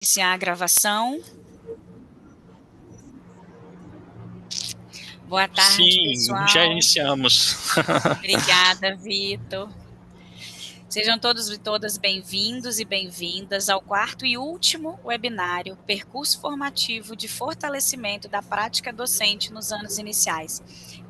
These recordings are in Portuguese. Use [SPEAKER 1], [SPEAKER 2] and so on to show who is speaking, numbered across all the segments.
[SPEAKER 1] Iniciar a gravação. Boa tarde,
[SPEAKER 2] Sim,
[SPEAKER 1] pessoal.
[SPEAKER 2] já iniciamos.
[SPEAKER 1] Obrigada, Vitor. Sejam todos e todas bem-vindos e bem-vindas ao quarto e último webinário Percurso Formativo de Fortalecimento da Prática Docente nos Anos Iniciais,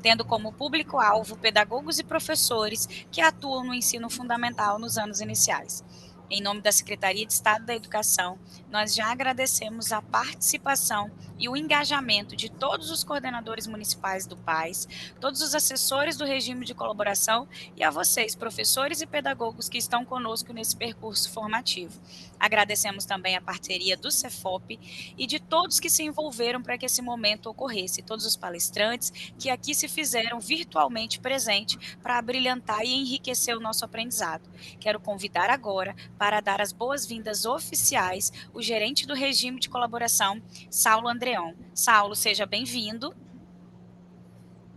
[SPEAKER 1] tendo como público-alvo pedagogos e professores que atuam no ensino fundamental nos anos iniciais. Em nome da Secretaria de Estado da Educação, nós já agradecemos a participação e o engajamento de todos os coordenadores municipais do PAS, todos os assessores do regime de colaboração e a vocês, professores e pedagogos que estão conosco nesse percurso formativo. Agradecemos também a parceria do Cefop e de todos que se envolveram para que esse momento ocorresse, todos os palestrantes que aqui se fizeram virtualmente presente para abrilhantar e enriquecer o nosso aprendizado. Quero convidar agora para dar as boas-vindas oficiais o gerente do regime de colaboração, Saulo Andreão. Saulo, seja bem-vindo.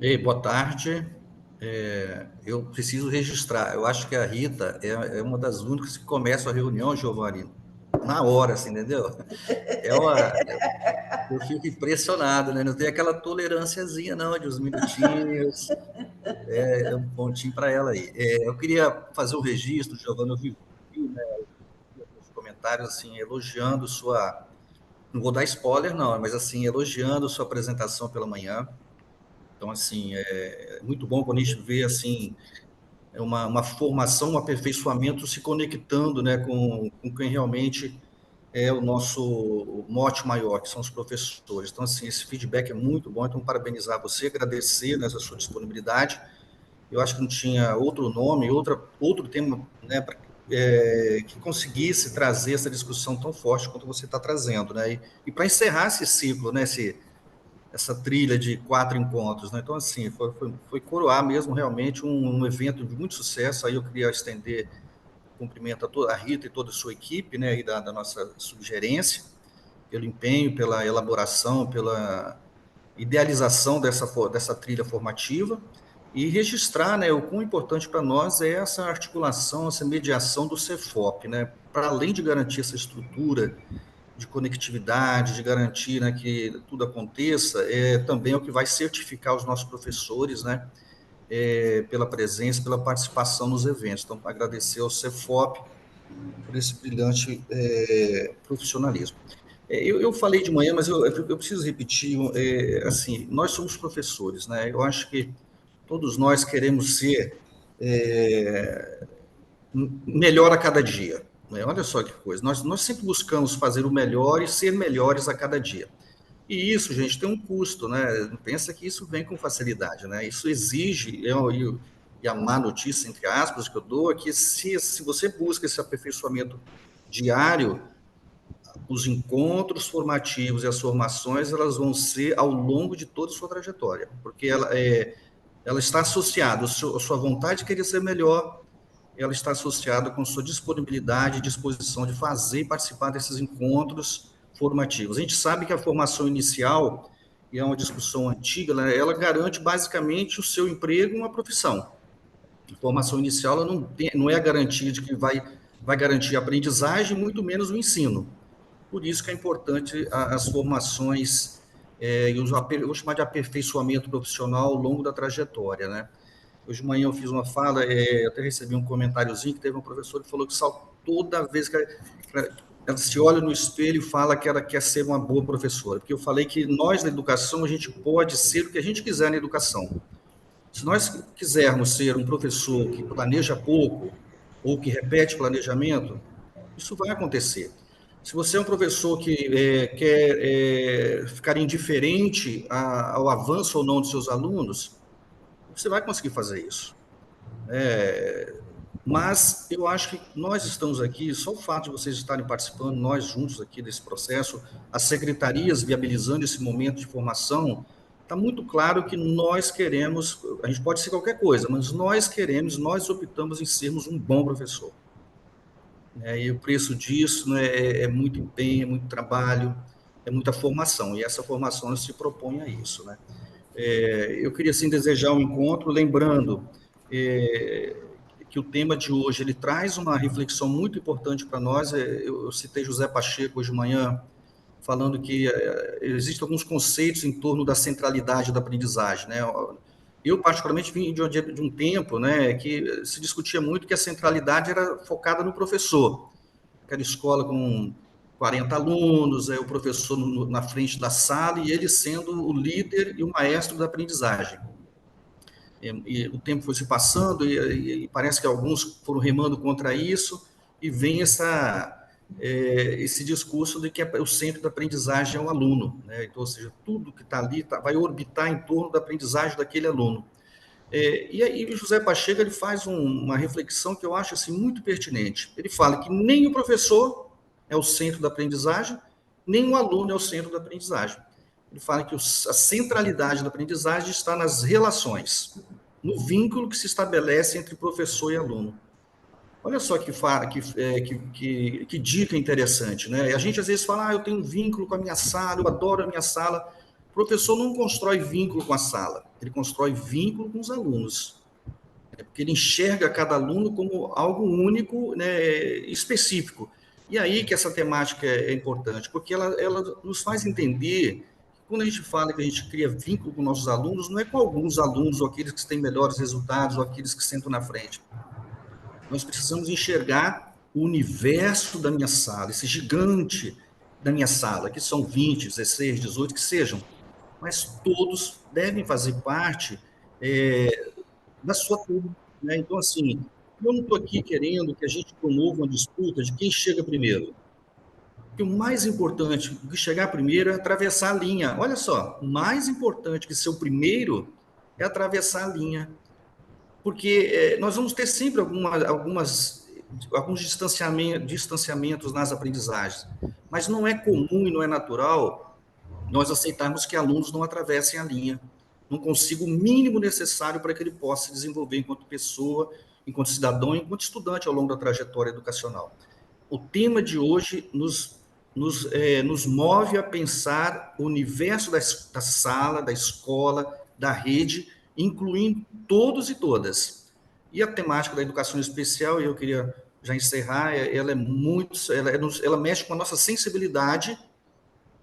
[SPEAKER 3] Ei, boa tarde. Eu preciso registrar. Eu acho que a Rita é uma das únicas que começa a reunião, Giovanni, na hora, assim, entendeu? Eu fico impressionado, né? Não tem aquela tolerânciazinha, não, de uns minutinhos. É um pontinho para ela aí. Eu queria fazer um registro, Giovanni, eu vi, né, os comentários, assim, elogiando sua... Não vou dar spoiler, não, mas, assim, elogiando sua apresentação pela manhã. Então, assim, é muito bom quando a gente vê, assim, uma formação, um aperfeiçoamento se conectando, né, com quem realmente é o nosso mote maior, que são os professores. Então, assim, esse feedback é muito bom, então, parabenizar você, agradecer nessa sua disponibilidade. Eu acho que não tinha outro nome, outro tema, né, que conseguisse trazer essa discussão tão forte quanto você está trazendo, né? E para encerrar esse ciclo, né, essa trilha de 4 encontros, né? Então, assim, foi coroar mesmo realmente um evento de muito sucesso. Aí eu queria estender cumprimento a toda a Rita e toda a sua equipe, né, e da nossa subgerência, pelo empenho, pela elaboração, pela idealização dessa trilha formativa, e registrar, né, o quão importante para nós é essa articulação, essa mediação do Cefop, né, para além de garantir essa estrutura de conectividade, de garantir, né, que tudo aconteça, também é o que vai certificar os nossos professores, né, pela presença, pela participação nos eventos. Então, agradecer ao Cefop por esse brilhante profissionalismo. Eu falei de manhã, mas eu preciso repetir, assim, nós somos professores, né? Eu acho que todos nós queremos ser melhor a cada dia, né? Olha só que coisa, nós sempre buscamos fazer o melhor e ser melhores a cada dia. E isso, gente, tem um custo, né? Não pensa que isso vem com facilidade, né? Isso exige, e a má notícia, entre aspas, que eu dou, é que se você busca esse aperfeiçoamento diário, os encontros formativos e as formações, elas vão ser ao longo de toda a sua trajetória, porque ela está associada, a sua vontade de querer ser melhor, ela está associada com sua disponibilidade e disposição de fazer e participar desses encontros formativos. A gente sabe que a formação inicial, e é uma discussão antiga, né, ela garante basicamente o seu emprego e uma profissão. A formação inicial ela não é a garantia de que vai garantir a aprendizagem, muito menos o ensino. Por isso que é importante as formações, eu vou chamar de aperfeiçoamento profissional ao longo da trajetória, né? Hoje de manhã eu fiz uma fala, eu até recebi um comentáriozinho que teve um professor que falou que toda vez que ela se olha no espelho e fala que ela quer ser uma boa professora, porque eu falei que nós na educação a gente pode ser o que a gente quiser na educação. Se nós quisermos ser um professor que planeja pouco ou que repete planejamento, isso vai acontecer. Se você é um professor que quer ficar indiferente ao avanço ou não dos seus alunos, você vai conseguir fazer isso. Mas eu acho que nós estamos aqui, só o fato de vocês estarem participando, nós juntos aqui desse processo, as secretarias viabilizando esse momento de formação, está muito claro que nós queremos, a gente pode ser qualquer coisa, mas nós optamos em sermos um bom professor. E o preço disso, né, é muito empenho, é muito trabalho, é muita formação, e essa formação se propõe a isso, né? Eu queria, assim, desejar um encontro, lembrando que o tema de hoje ele traz uma reflexão muito importante para nós. Eu citei José Pacheco hoje de manhã, falando que existem alguns conceitos em torno da centralidade da aprendizagem, né? Eu, particularmente, vim de um tempo, né, que se discutia muito que a centralidade era focada no professor. Aquela escola com 40 alunos, o professor na frente da sala e ele sendo o líder e o maestro da aprendizagem. E o tempo foi se passando e parece que alguns foram remando contra isso e vem esse discurso de que o centro da aprendizagem é o aluno, né? Então, ou seja, tudo que está ali vai orbitar em torno da aprendizagem daquele aluno. E aí o José Pacheco ele faz uma reflexão que eu acho assim, muito pertinente. Ele fala que nem o professor é o centro da aprendizagem, nem o aluno é o centro da aprendizagem. Ele fala que a centralidade da aprendizagem está nas relações, no vínculo que se estabelece entre professor e aluno. Olha só que dica interessante, né? A gente às vezes fala, eu tenho um vínculo com a minha sala, eu adoro a minha sala. O professor não constrói vínculo com a sala, ele constrói vínculo com os alunos. Porque ele enxerga cada aluno como algo único, né, específico. E aí que essa temática é importante, porque ela nos faz entender que quando a gente fala que a gente cria vínculo com nossos alunos, não é com alguns alunos, ou aqueles que têm melhores resultados, ou aqueles que sentam na frente. Nós precisamos enxergar o universo da minha sala, esse gigante da minha sala, que são 20, 16, 18, que sejam, mas todos devem fazer parte da sua turma, né? Então, assim, eu não estou aqui querendo que a gente promova uma disputa de quem chega primeiro. Porque o mais importante do que chegar primeiro é atravessar a linha. Olha só, o mais importante que ser o primeiro é atravessar a linha. Porque nós vamos ter sempre alguns distanciamentos nas aprendizagens. Mas não é comum e não é natural nós aceitarmos que alunos não atravessem a linha, não consigam o mínimo necessário para que ele possa se desenvolver enquanto pessoa, enquanto cidadão, enquanto estudante ao longo da trajetória educacional. O tema de hoje nos move a pensar o universo da sala, da escola, da rede, incluindo todos e todas. E a temática da educação especial, eu queria já encerrar, ela mexe com a nossa sensibilidade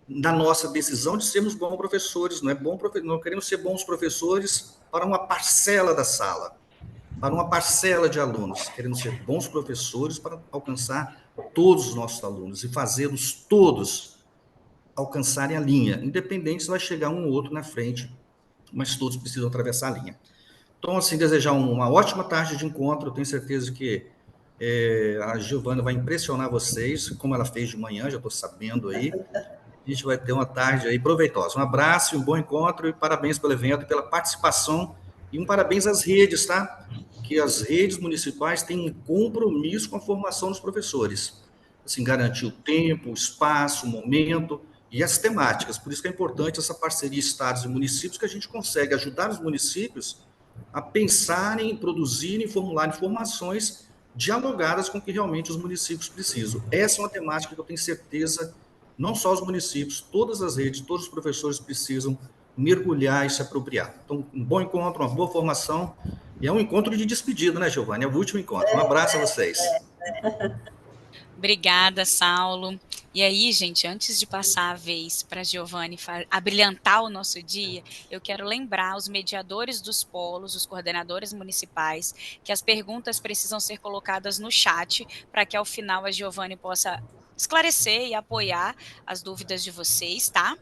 [SPEAKER 3] na nossa decisão de sermos bons professores, não queremos ser bons professores para uma parcela da sala, para uma parcela de alunos, queremos ser bons professores para alcançar todos os nossos alunos e fazê-los todos alcançarem a linha, independente se vai chegar um ou outro na frente, mas todos precisam atravessar a linha. Então, assim, desejar uma ótima tarde de encontro, eu tenho certeza que a Giovana vai impressionar vocês, como ela fez de manhã, já estou sabendo aí. A gente vai ter uma tarde aí proveitosa. Um abraço, um bom encontro e parabéns pelo evento, pela participação e um parabéns às redes, tá? Que as redes municipais têm um compromisso com a formação dos professores. Assim, garantir o tempo, o espaço, o momento e as temáticas. Por isso que é importante essa parceria estados e municípios, que a gente consegue ajudar os municípios a pensarem, produzirem, formularem informações dialogadas com o que realmente os municípios precisam. Essa é uma temática que eu tenho certeza não só os municípios, todas as redes, todos os professores precisam mergulhar e se apropriar. Então, um bom encontro, uma boa formação, e é um encontro de despedida, né, Giovana? É o último encontro. Um abraço a vocês.
[SPEAKER 1] Obrigada, Saulo. E aí, gente, antes de passar a vez para a Giovane abrilhantar o nosso dia, eu quero lembrar os mediadores dos polos, os coordenadores municipais, que as perguntas precisam ser colocadas no chat para que ao final a Giovane possa esclarecer e apoiar as dúvidas de vocês, tá?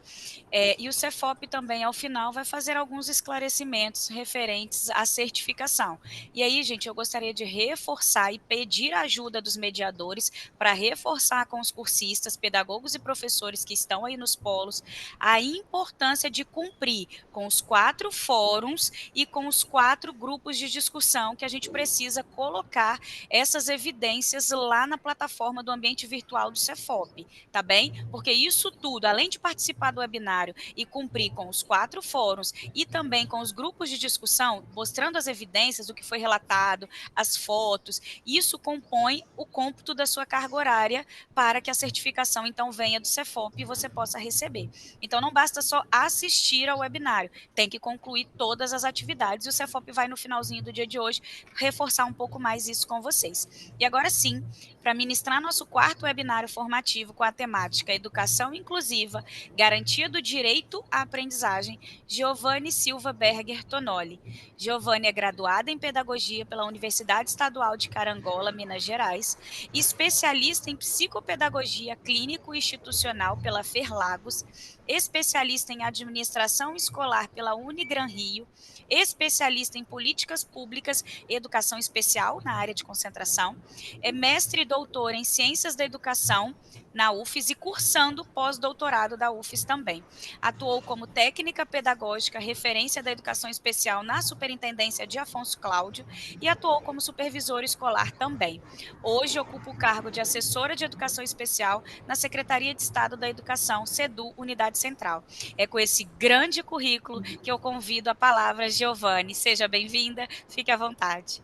[SPEAKER 1] E o Cefop também, ao final, vai fazer alguns esclarecimentos referentes à certificação. E aí, gente, eu gostaria de reforçar e pedir a ajuda dos mediadores para reforçar com os cursistas, pedagogos e professores que estão aí nos polos a importância de cumprir com os 4 fóruns e com os 4 grupos de discussão que a gente precisa colocar essas evidências lá na plataforma do ambiente virtual do Cefop, tá bem? Porque isso tudo, além de participar do webinário e cumprir com os 4 fóruns e também com os grupos de discussão, mostrando as evidências, o que foi relatado, as fotos, isso compõe o cômputo da sua carga horária para que a certificação, então, venha do Cefop e você possa receber. Então, não basta só assistir ao webinário, tem que concluir todas as atividades e o Cefop vai, no finalzinho do dia de hoje, reforçar um pouco mais isso com vocês. E agora sim, para ministrar nosso 4º webinário formativo com a temática Educação Inclusiva, Garantia do Direito à Aprendizagem, Giovanni Silva Berger Tonoli. Giovanni é graduada em Pedagogia pela Universidade Estadual de Carangola, Minas Gerais, especialista em Psicopedagogia Clínico-Institucional pela Ferlagos, especialista em Administração Escolar pela Unigran Rio, especialista em Políticas Públicas e Educação Especial na área de concentração, é mestre e doutor em Ciências da Educação na UFES e cursando pós-doutorado da UFES também. Atuou como técnica pedagógica referência da educação especial na Superintendência de Afonso Cláudio e atuou como supervisor escolar também. Hoje ocupa o cargo de assessora de educação especial na Secretaria de Estado da Educação, SEDU, Unidade Central. É com esse grande currículo que eu convido a palavra Giovanni. Seja bem-vinda, fique à vontade.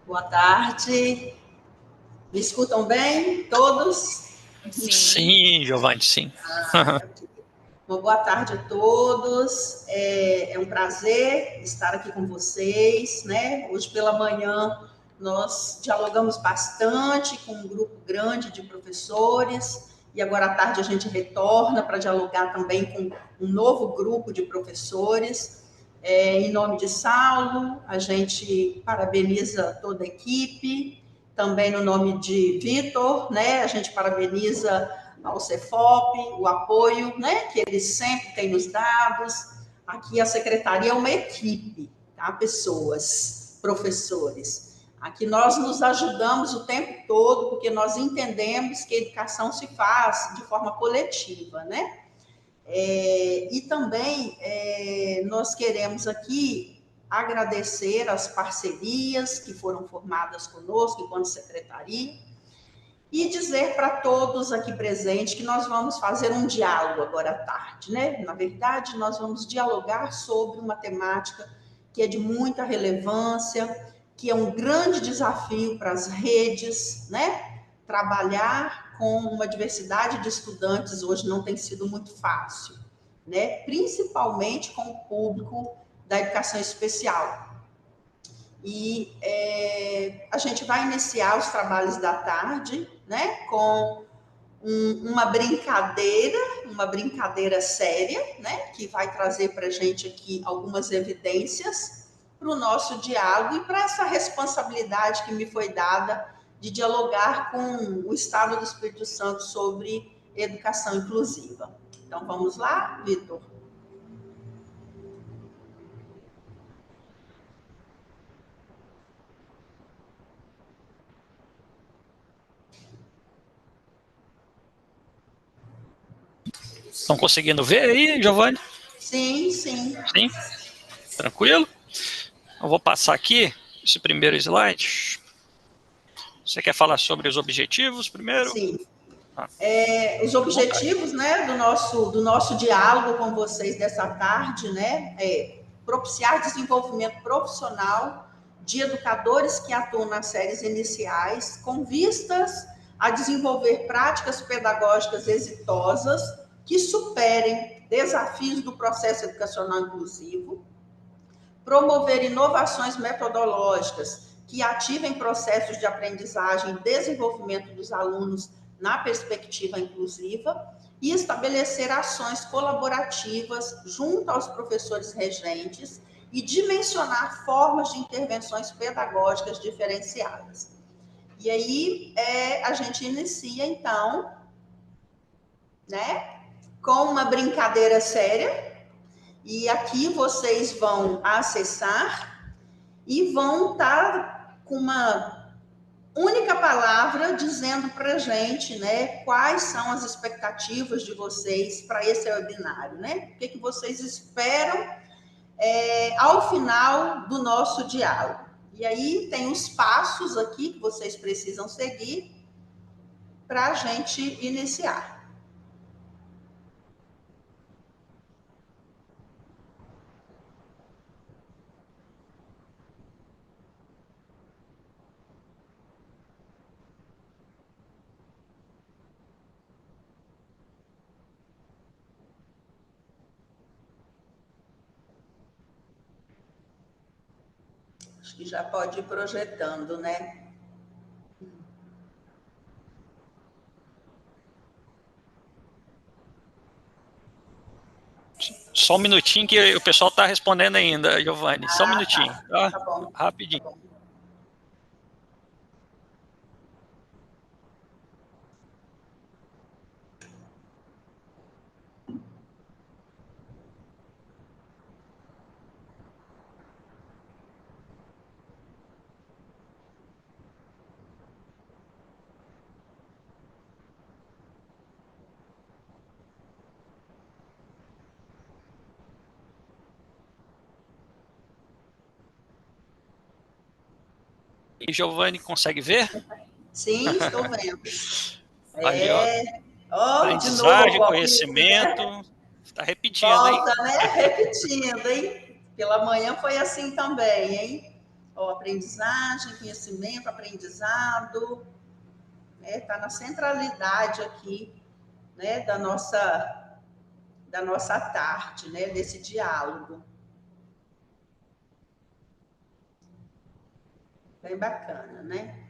[SPEAKER 2] Boa tarde. Me escutam bem, todos?
[SPEAKER 4] Sim, Giovanni, sim.
[SPEAKER 2] Uma boa tarde a todos. É um prazer estar aqui com vocês, né? Hoje pela manhã nós dialogamos bastante com um grupo grande de professores e agora à tarde a gente retorna para dialogar também com um novo grupo de professores. Em nome de Saulo, a gente parabeniza toda a equipe. Também no nome de Vitor, né? A gente parabeniza ao Cefop, o apoio, né, que eles sempre têm nos dado. Aqui a secretaria é uma equipe, tá? Pessoas, professores. Aqui nós nos ajudamos o tempo todo, porque nós entendemos que a educação se faz de forma coletiva, né? E também nós queremos aqui agradecer as parcerias que foram formadas conosco enquanto secretaria, e dizer para todos aqui presentes que nós vamos fazer um diálogo agora à tarde, né? Na verdade, nós vamos dialogar sobre uma temática que é de muita relevância, que é um grande desafio para as redes, né? Trabalhar com uma diversidade de estudantes hoje não tem sido muito fácil, né? Principalmente com o público da educação especial. E a gente vai iniciar os trabalhos da tarde, né, com uma brincadeira séria, né, que vai trazer para a gente aqui algumas evidências para o nosso diálogo e para essa responsabilidade que me foi dada de dialogar com o Estado do Espírito Santo sobre educação inclusiva. Então, vamos lá, Vitor?
[SPEAKER 4] Estão conseguindo ver aí, Giovanni?
[SPEAKER 2] Sim, sim.
[SPEAKER 4] Sim? Tranquilo? Eu vou passar aqui esse primeiro slide. Você quer falar sobre os objetivos primeiro?
[SPEAKER 2] Sim. Os objetivos, né, do nosso diálogo com vocês dessa tarde, né, é propiciar desenvolvimento profissional de educadores que atuam nas séries iniciais, com vistas a desenvolver práticas pedagógicas exitosas que superem desafios do processo educacional inclusivo, promover inovações metodológicas que ativem processos de aprendizagem e desenvolvimento dos alunos na perspectiva inclusiva e estabelecer ações colaborativas junto aos professores regentes e dimensionar formas de intervenções pedagógicas diferenciadas. E aí a gente inicia, então, né, com uma brincadeira séria, e aqui vocês vão acessar e vão estar com uma única palavra dizendo para a gente, né, quais são as expectativas de vocês para esse webinário, né? O que vocês esperam ao final do nosso diálogo. E aí tem os passos aqui que vocês precisam seguir para a gente iniciar. Acho que já pode ir projetando, né?
[SPEAKER 4] Só um minutinho que o pessoal está respondendo ainda, Giovanni. Só um minutinho.
[SPEAKER 2] Tá bom.
[SPEAKER 4] Rapidinho.
[SPEAKER 2] Tá bom.
[SPEAKER 4] E Giovanni, consegue ver?
[SPEAKER 2] Sim, estou vendo.
[SPEAKER 4] Ali, ó.
[SPEAKER 2] De novo,
[SPEAKER 4] Aprendizagem, conhecimento. Está repetindo,
[SPEAKER 2] volta,
[SPEAKER 4] hein?
[SPEAKER 2] né? Repetindo, hein? Pela manhã foi assim também, hein? Ó, aprendizagem, conhecimento, aprendizado, né? Tá na centralidade aqui, né? Da nossa tarde, né? Desse diálogo. Bem bacana, né?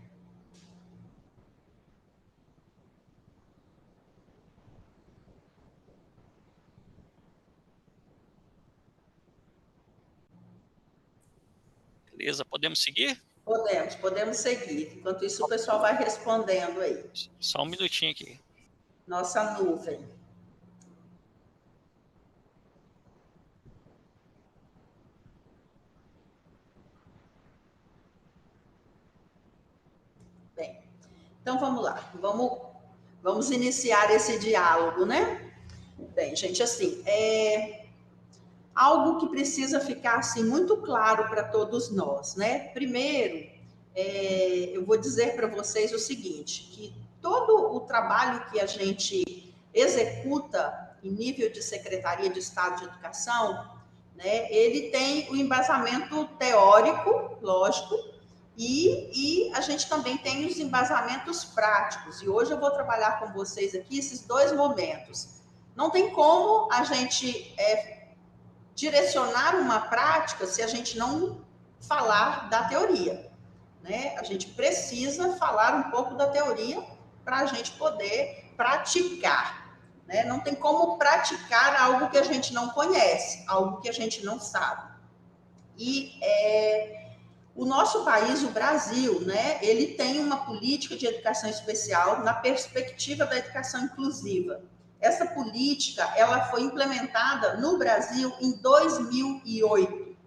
[SPEAKER 4] Beleza, podemos seguir?
[SPEAKER 2] Podemos seguir. Enquanto isso, o pessoal vai respondendo aí.
[SPEAKER 4] Só um minutinho aqui.
[SPEAKER 2] Nossa nuvem. Bem, então vamos lá. Vamos iniciar esse diálogo, né? Bem, gente, assim, algo que precisa ficar assim muito claro para todos nós, né? Primeiro, eu vou dizer para vocês o seguinte, que todo o trabalho que a gente executa em nível de Secretaria de Estado de Educação, né, ele tem o embasamento teórico, lógico, e a gente também tem os embasamentos práticos. E hoje eu vou trabalhar com vocês aqui esses dois momentos. Não tem como a gente direcionar uma prática se a gente não falar da teoria, né? A gente precisa falar um pouco da teoria para a gente poder praticar, né? Não tem como praticar algo que a gente não conhece, algo que a gente não sabe. E o nosso país, o Brasil, né? Ele tem uma política de educação especial na perspectiva da educação inclusiva. Essa política, ela foi implementada no Brasil em 2008.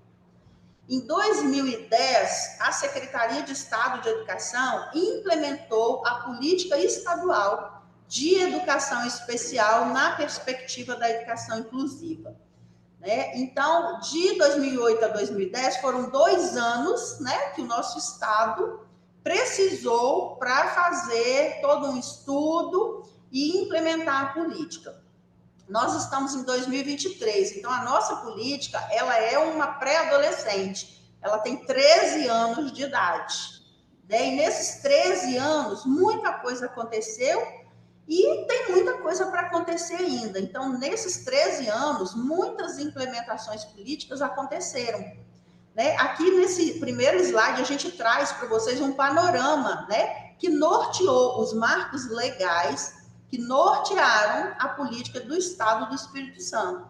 [SPEAKER 2] Em 2010, a Secretaria de Estado de Educação implementou a política estadual de educação especial na perspectiva da educação inclusiva, né? Então, de 2008 a 2010, foram 2 anos, né, que o nosso Estado precisou para fazer todo um estudo e implementar a política. Nós estamos em 2023, então a nossa política, ela é uma pré-adolescente, ela tem 13 anos de idade, né? E nesses 13 anos, muita coisa aconteceu e tem muita coisa para acontecer ainda. Então, nesses 13 anos, muitas implementações políticas aconteceram, né? Aqui nesse primeiro slide, a gente traz para vocês um panorama, né, que norteou os marcos legais que nortearam a política do Estado do Espírito Santo.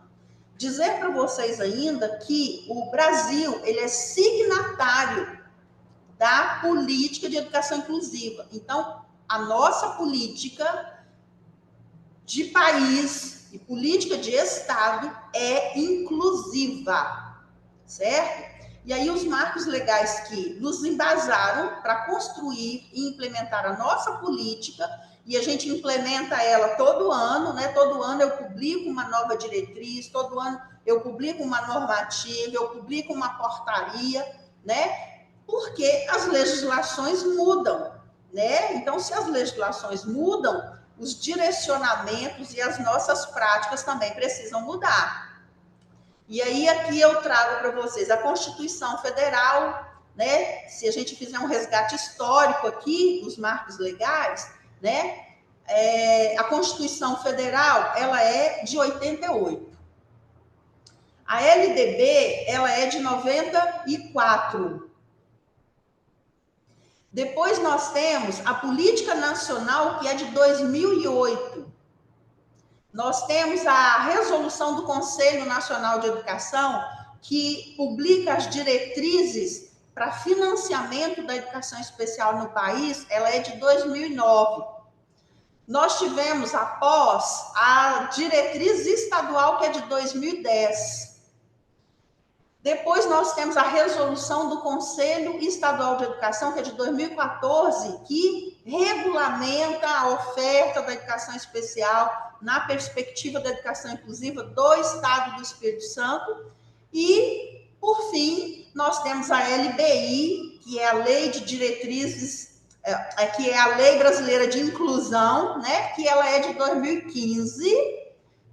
[SPEAKER 2] Dizer para vocês ainda que o Brasil, ele é signatário da política de educação inclusiva. Então, a nossa política de país e política de Estado é inclusiva, certo? E aí os marcos legais que nos embasaram para construir e implementar a nossa política, e a gente implementa ela todo ano, né? Todo ano eu publico uma nova diretriz, todo ano eu publico uma normativa, eu publico uma portaria, né? Porque as legislações mudam, né? Então, se as legislações mudam, os direcionamentos e as nossas práticas também precisam mudar. E aí, aqui eu trago para vocês a Constituição Federal, né? Se a gente fizer um resgate histórico aqui dos marcos legais, né? A Constituição Federal, ela é de 88. A LDB, ela é de 94. Depois nós temos a Política Nacional, que é de 2008. Nós temos a Resolução do Conselho Nacional de Educação, que publica as diretrizes para financiamento da educação especial no país, ela é de 2009. Nós tivemos, após, a diretriz estadual, que é de 2010. Depois nós temos a resolução do Conselho Estadual de Educação, que é de 2014, que regulamenta a oferta da educação especial na perspectiva da educação inclusiva do Estado do Espírito Santo. E, por fim, nós temos a LBI, que é a Lei de Diretrizes, que é a Lei Brasileira de Inclusão, né, que ela é de 2015.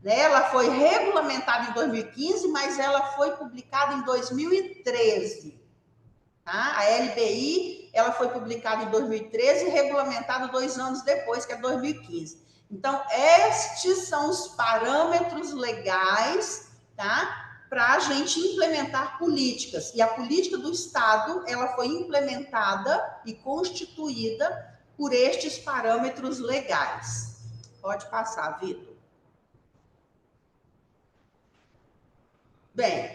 [SPEAKER 2] Ela foi regulamentada em 2015, mas ela foi publicada em 2013. Tá? A LBI, ela foi publicada em 2013 e regulamentada 2 anos depois, que é 2015. Então, estes são os parâmetros legais, tá? Para a gente implementar políticas. E a política do Estado, ela foi implementada e constituída por estes parâmetros legais. Pode passar, Vitor. Bem,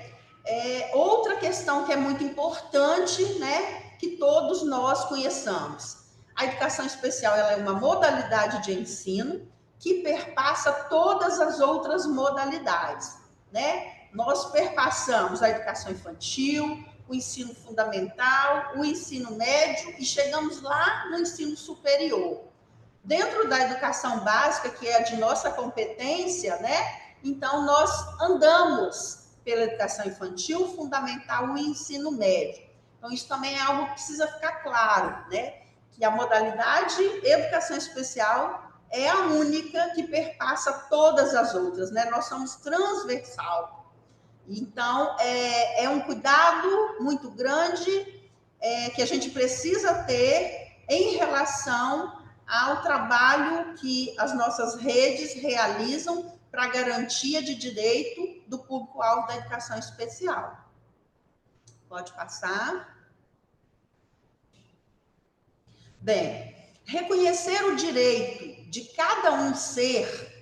[SPEAKER 2] outra questão que é muito importante, né, que todos nós conheçamos. A educação especial, ela é uma modalidade de ensino que perpassa todas as outras modalidades, né? Nós perpassamos a educação infantil, o ensino fundamental, o ensino médio e chegamos lá no ensino superior. Dentro da educação básica, que é a de nossa competência, né? Então, nós andamos pela educação infantil, fundamental e ensino médio. Então, isso também é algo que precisa ficar claro, né? Que a modalidade educação especial é a única que perpassa todas as outras, né? Nós somos transversal. Então, é um cuidado muito grande que a gente precisa ter em relação ao trabalho que as nossas redes realizam para a garantia de direito do público-alvo da educação especial. Pode passar. Bem, reconhecer o direito de cada um ser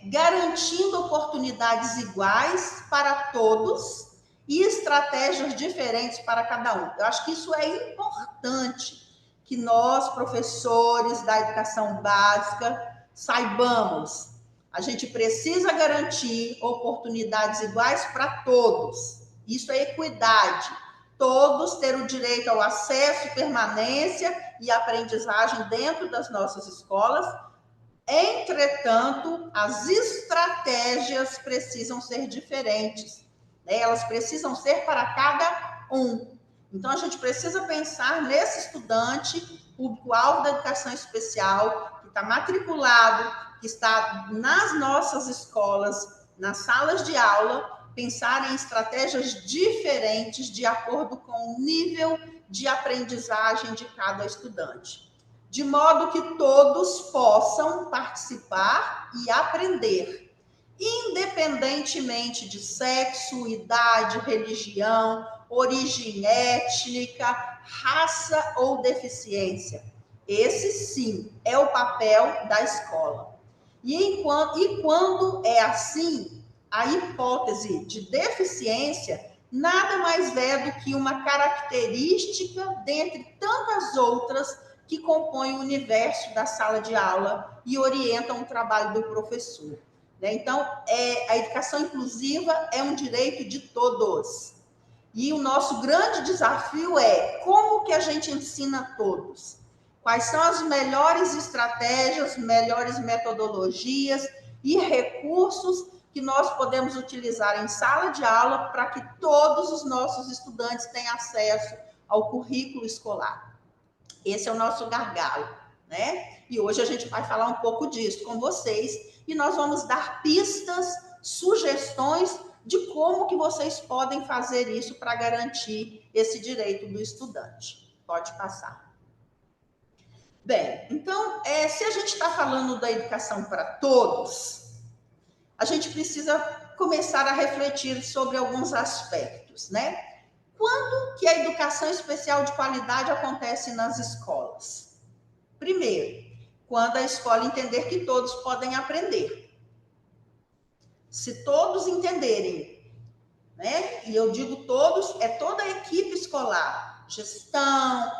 [SPEAKER 2] garantindo oportunidades iguais para todos e estratégias diferentes para cada um. Eu acho que isso é importante que nós, professores da educação básica, saibamos. A gente precisa garantir oportunidades iguais para todos. Isso é equidade. Todos ter o direito ao acesso, permanência e aprendizagem dentro das nossas escolas. Entretanto, as estratégias precisam ser diferentes, né? Elas precisam ser para cada um. Então, a gente precisa pensar nesse estudante, público-alvo da educação especial, que está matriculado, que está nas nossas escolas, nas salas de aula, pensar em estratégias diferentes de acordo com o nível de aprendizagem de cada estudante, de modo que todos possam participar e aprender, independentemente de sexo, idade, religião, origem étnica, raça ou deficiência. Esse, sim, é o papel da escola. E quando é assim, a hipótese de deficiência nada mais é do que uma característica dentre tantas outras que compõem o universo da sala de aula e orientam o trabalho do professor. Então, a educação inclusiva é um direito de todos. E o nosso grande desafio é como que a gente ensina a todos? Quais são as melhores estratégias, melhores metodologias e recursos que nós podemos utilizar em sala de aula para que todos os nossos estudantes tenham acesso ao currículo escolar. Esse é o nosso gargalo, né? E hoje a gente vai falar um pouco disso com vocês e nós vamos dar pistas, sugestões de como que vocês podem fazer isso para garantir esse direito do estudante. Pode passar. Bem, então, se a gente está falando da educação para todos, a gente precisa começar a refletir sobre alguns aspectos, né? Quando que a educação especial de qualidade acontece nas escolas? Primeiro, quando a escola entender que todos podem aprender. Se todos entenderem, né? E eu digo todos, é toda a equipe escolar, gestão,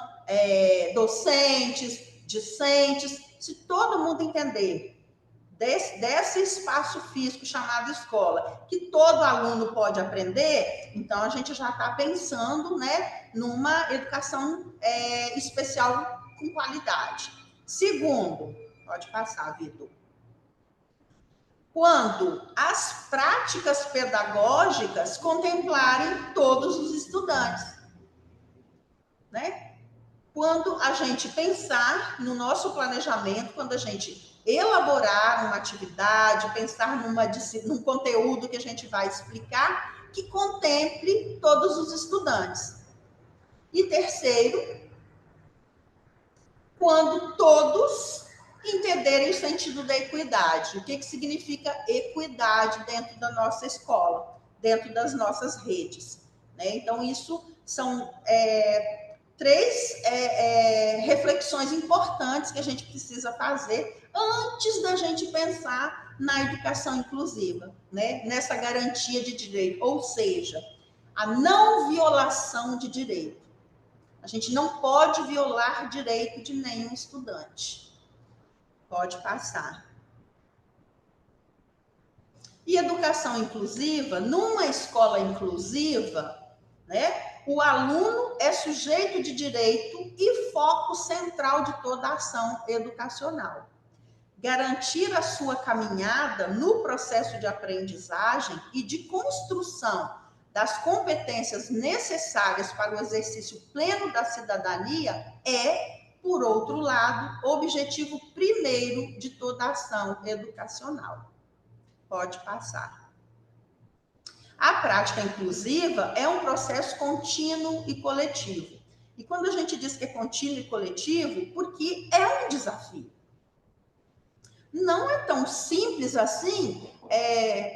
[SPEAKER 2] docentes, discentes, se todo mundo entender desse espaço físico chamado escola, que todo aluno pode aprender, então a gente já está pensando, né, numa educação especial com qualidade. Segundo, pode passar, Vitor. Quando as práticas pedagógicas contemplarem todos os estudantes, né? Quando a gente pensar no nosso planejamento, quando a gente elaborar uma atividade, pensar num conteúdo que a gente vai explicar, que contemple todos os estudantes. E terceiro, quando todos entenderem o sentido da equidade. O que significa equidade dentro da nossa escola, dentro das nossas redes, né? Então, isso são três reflexões importantes que a gente precisa fazer antes da gente pensar na educação inclusiva, né? Nessa garantia de direito, ou seja, a não violação de direito. A gente não pode violar direito de nenhum estudante. Pode passar. E educação inclusiva, numa escola inclusiva, né? O aluno é sujeito de direito e foco central de toda a ação educacional. Garantir a sua caminhada no processo de aprendizagem e de construção das competências necessárias para o exercício pleno da cidadania é, por outro lado, o objetivo primeiro de toda a ação educacional. Pode passar. A prática inclusiva é um processo contínuo e coletivo. E quando a gente diz que é contínuo e coletivo, porque é um desafio. Não é tão simples assim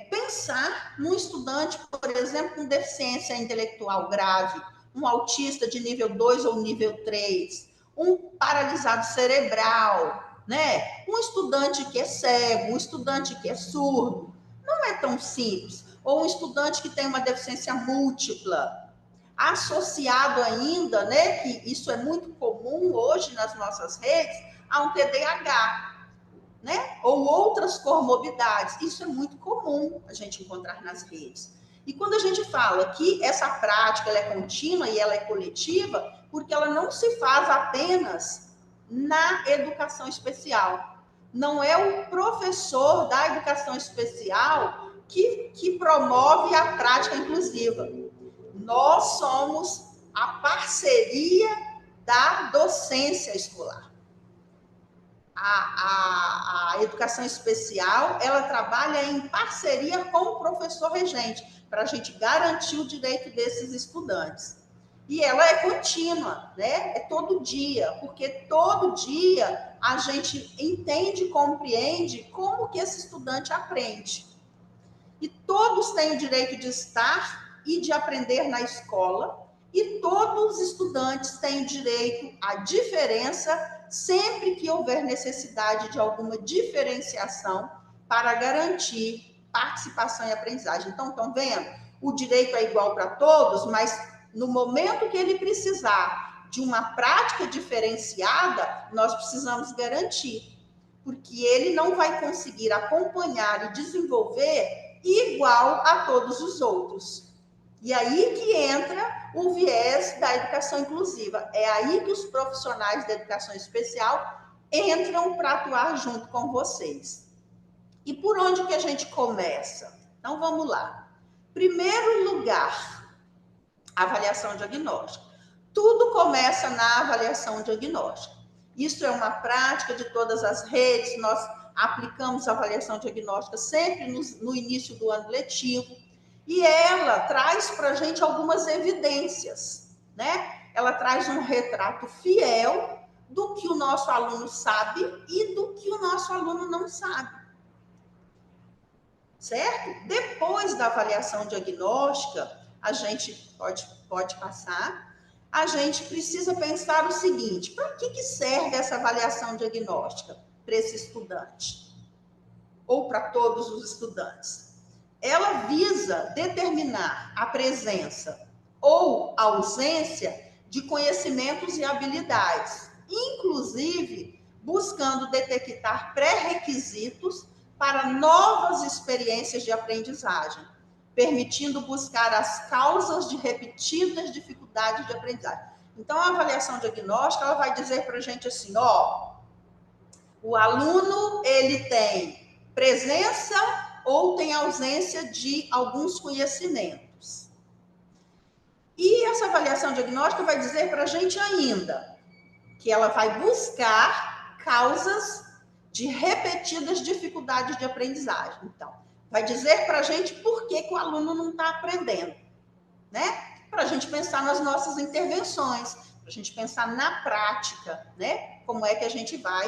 [SPEAKER 2] pensar num estudante, por exemplo, com deficiência intelectual grave, um autista de nível 2 ou nível 3, um paralisado cerebral, né? Um estudante que é cego, um estudante que é surdo. Não é tão simples. Ou um estudante que tem uma deficiência múltipla, associado ainda, né, que isso é muito comum hoje nas nossas redes, a um TDAH, né, ou outras comorbidades. Isso é muito comum a gente encontrar nas redes. E quando a gente fala que essa prática ela é contínua e ela é coletiva, porque ela não se faz apenas na educação especial. Não é o professor da educação especial que promove a prática inclusiva. Nós somos a parceria da docência escolar. A educação especial, ela trabalha em parceria com o professor regente, para a gente garantir o direito desses estudantes. E ela é contínua, né? É todo dia, porque todo dia a gente entende e compreende como que esse estudante aprende. E todos têm o direito de estar e de aprender na escola, e todos os estudantes têm o direito à diferença sempre que houver necessidade de alguma diferenciação para garantir participação e aprendizagem. Então, estão vendo? O direito é igual para todos, mas no momento que ele precisar de uma prática diferenciada, nós precisamos garantir, porque ele não vai conseguir acompanhar e desenvolver igual a todos os outros. E aí que entra o viés da educação inclusiva. É aí que os profissionais da educação especial entram para atuar junto com vocês. E por onde que a gente começa? Então, vamos lá. Primeiro lugar, avaliação diagnóstica. Tudo começa na avaliação diagnóstica. Isso é uma prática de todas as redes, nós aplicamos a avaliação diagnóstica sempre no início do ano letivo, e ela traz para a gente algumas evidências, né? Ela traz um retrato fiel do que o nosso aluno sabe e do que o nosso aluno não sabe. Certo? Depois da avaliação diagnóstica, a gente pode passar, a gente precisa pensar o seguinte: para que serve essa avaliação diagnóstica para esse estudante? Ou para todos os estudantes? Ela visa determinar a presença ou ausência de conhecimentos e habilidades, inclusive buscando detectar pré-requisitos para novas experiências de aprendizagem, permitindo buscar as causas de repetidas dificuldades de aprendizagem. Então, a avaliação diagnóstica, ela vai dizer para a gente assim, ó, o aluno, ele tem presença ou tem ausência de alguns conhecimentos. E essa avaliação diagnóstica vai dizer para a gente ainda que ela vai buscar causas de repetidas dificuldades de aprendizagem. Então, vai dizer para a gente por que o aluno não está aprendendo, né? Para a gente pensar nas nossas intervenções, para a gente pensar na prática, né? Como é que a gente vai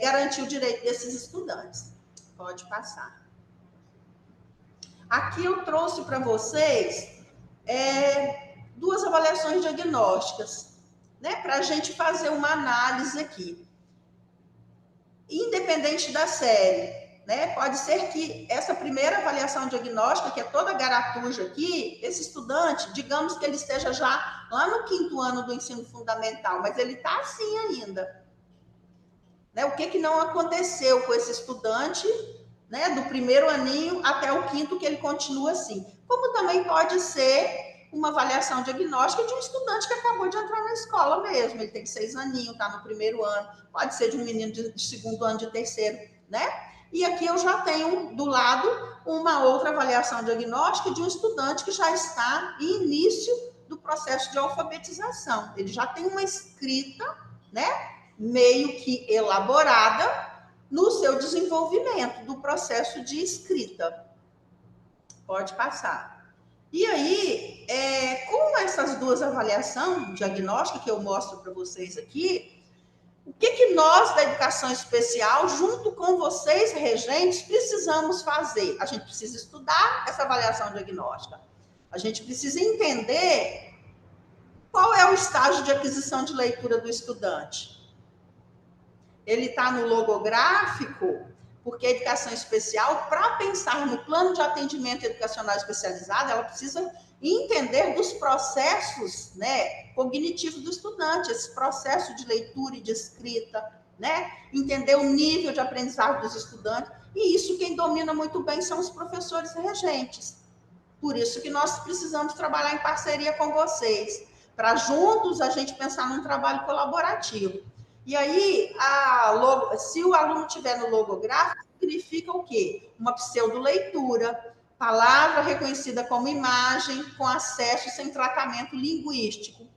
[SPEAKER 2] garantir o direito desses estudantes. Pode passar. Aqui eu trouxe para vocês duas avaliações diagnósticas, né? Para a gente fazer uma análise aqui. Independente da série, né? Pode ser que essa primeira avaliação diagnóstica, que é toda garatuja aqui, esse estudante, digamos que ele esteja já lá no 5º ano do ensino fundamental, mas ele está assim ainda. Né? O que não aconteceu com esse estudante, né? Do primeiro aninho até o 5º, que ele continua assim. Como também pode ser uma avaliação diagnóstica de um estudante que acabou de entrar na escola mesmo, ele tem 6 aninhos, está no primeiro ano, pode ser de um menino de 2º ano, de 3º, né? E aqui eu já tenho do lado uma outra avaliação diagnóstica de um estudante que já está em início do processo de alfabetização. Ele já tem uma escrita, né, meio que elaborada no seu desenvolvimento do processo de escrita. Pode passar. E aí, com essas duas avaliações diagnósticas que eu mostro para vocês aqui, o que nós da educação especial, junto com vocês, regentes, precisamos fazer? A gente precisa estudar essa avaliação diagnóstica. A gente precisa entender qual é o estágio de aquisição de leitura do estudante. Ele está no logográfico, porque a educação especial, para pensar no plano de atendimento educacional especializado, ela precisa entender dos processos, né, cognitivos do estudante, esse processo de leitura e de escrita, né, entender o nível de aprendizagem dos estudantes, e isso quem domina muito bem são os professores regentes. Por isso que nós precisamos trabalhar em parceria com vocês, para juntos a gente pensar num trabalho colaborativo. E aí, se o aluno estiver no logográfico, significa o quê? Uma pseudo-leitura, palavra reconhecida como imagem, com acesso sem tratamento linguístico.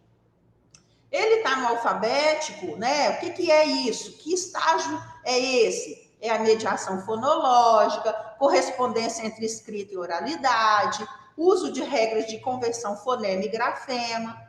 [SPEAKER 2] Ele está no alfabético, né? O que é isso? Que estágio é esse? É a mediação fonológica, correspondência entre escrita e oralidade, uso de regras de conversão fonema e grafema.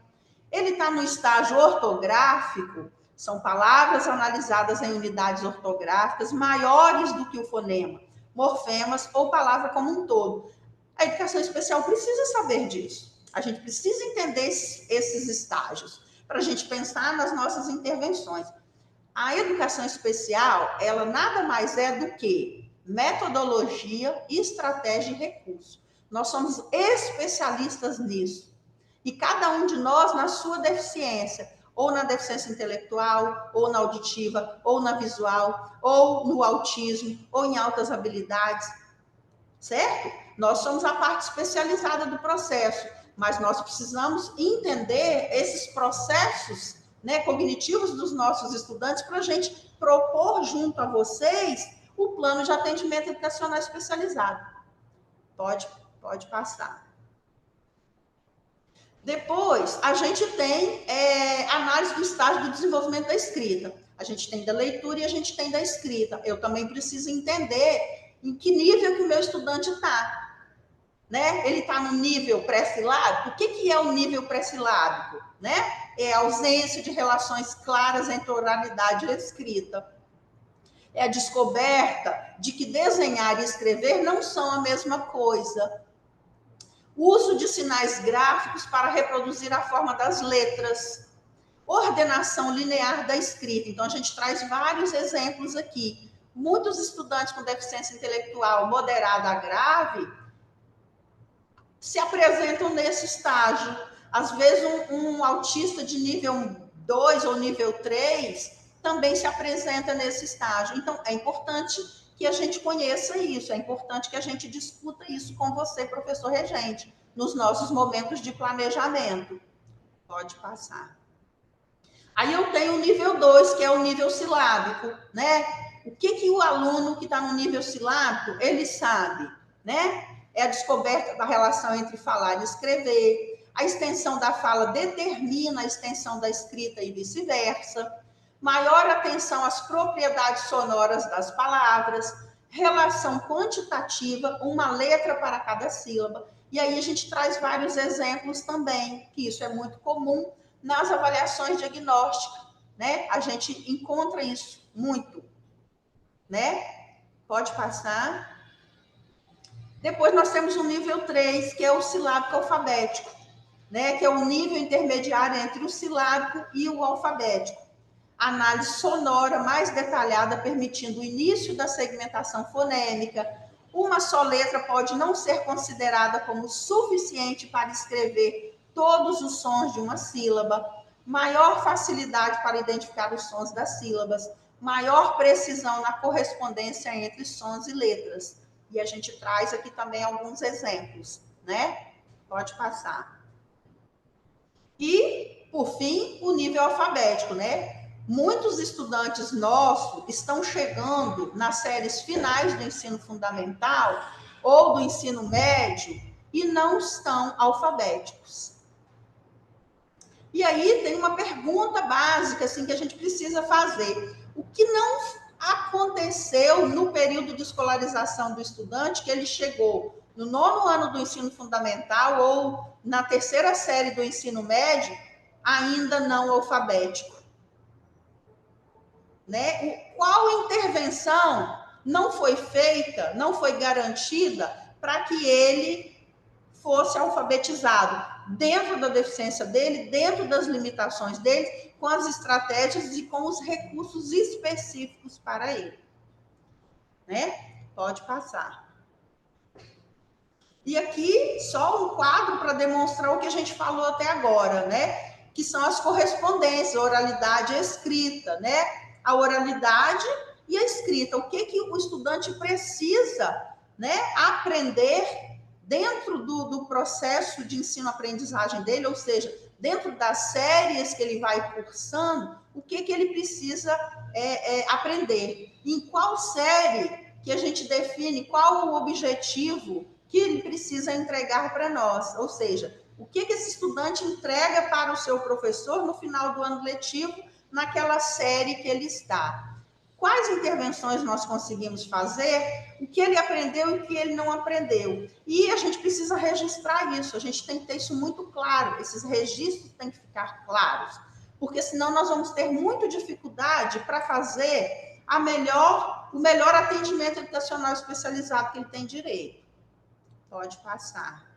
[SPEAKER 2] Ele está no estágio ortográfico, são palavras analisadas em unidades ortográficas maiores do que o fonema, morfemas ou palavra como um todo. A educação especial precisa saber disso. A gente precisa entender esses estágios para a gente pensar nas nossas intervenções. A educação especial, ela nada mais é do que metodologia, estratégia e recurso. Nós somos especialistas nisso. E cada um de nós, na sua deficiência, ou na deficiência intelectual, ou na auditiva, ou na visual, ou no autismo, ou em altas habilidades, certo? Nós somos a parte especializada do processo, mas nós precisamos entender esses processos, né, cognitivos dos nossos estudantes para a gente propor junto a vocês o plano de atendimento educacional especializado. Pode passar. Depois, a gente tem análise do estágio do desenvolvimento da escrita. A gente tem da leitura e a gente tem da escrita. Eu também preciso entender em que nível que o meu estudante está. Né? Ele está no nível pré-silábico? O que é o nível pré-silábico? Né? É a ausência de relações claras entre oralidade e escrita. É a descoberta de que desenhar e escrever não são a mesma coisa. Uso de sinais gráficos para reproduzir a forma das letras. Ordenação linear da escrita. Então, a gente traz vários exemplos aqui. Muitos estudantes com deficiência intelectual moderada a grave se apresentam nesse estágio. Às vezes, um autista de nível 2 ou nível 3 também se apresenta nesse estágio. Então, é importante que a gente conheça isso, é importante que a gente discuta isso com você, professor regente, nos nossos momentos de planejamento. Pode passar. Aí eu tenho o nível 2, que é o nível silábico, né? O que o aluno que está no nível silábico, ele sabe, né? É a descoberta da relação entre falar e escrever. A extensão da fala determina a extensão da escrita e vice-versa. Maior atenção às propriedades sonoras das palavras. Relação quantitativa, uma letra para cada sílaba. E aí a gente traz vários exemplos também, que isso é muito comum nas avaliações diagnósticas, né? A gente encontra isso muito, né? Pode passar. Depois nós temos o nível 3, que é o silábico alfabético, né? Que é o nível intermediário entre o silábico e o alfabético. Análise sonora mais detalhada, permitindo o início da segmentação fonêmica. Uma só letra pode não ser considerada como suficiente para escrever todos os sons de uma sílaba. Maior facilidade para identificar os sons das sílabas. Maior precisão na correspondência entre sons e letras. E a gente traz aqui também alguns exemplos, né? Pode passar. E, por fim, o nível alfabético, né? Muitos estudantes nossos estão chegando nas séries finais do ensino fundamental ou do ensino médio e não estão alfabéticos. E aí tem uma pergunta básica assim, que a gente precisa fazer. O que não aconteceu no período de escolarização do estudante, que ele chegou no 9º ano do ensino fundamental ou na 3ª série do ensino médio, ainda não alfabético? Né? Qual intervenção não foi feita, não foi garantida para que ele fosse alfabetizado dentro da deficiência dele, dentro das limitações dele, com as estratégias e com os recursos específicos para ele? Né? Pode passar. E aqui só um quadro para demonstrar o que a gente falou até agora, né? Que são as correspondências, oralidade e escrita, né? A oralidade e a escrita. O que o estudante precisa, né, aprender dentro do processo de ensino-aprendizagem dele, ou seja, dentro das séries que ele vai cursando, o que ele precisa aprender. Em qual série que a gente define qual o objetivo que ele precisa entregar para nós, ou seja, o que esse estudante entrega para o seu professor no final do ano letivo, naquela série que ele está. Quais intervenções nós conseguimos fazer, o que ele aprendeu e o que ele não aprendeu. E a gente precisa registrar isso, a gente tem que ter isso muito claro, esses registros têm que ficar claros, porque senão nós vamos ter muita dificuldade para fazer o melhor atendimento educacional especializado que ele tem direito. Pode passar.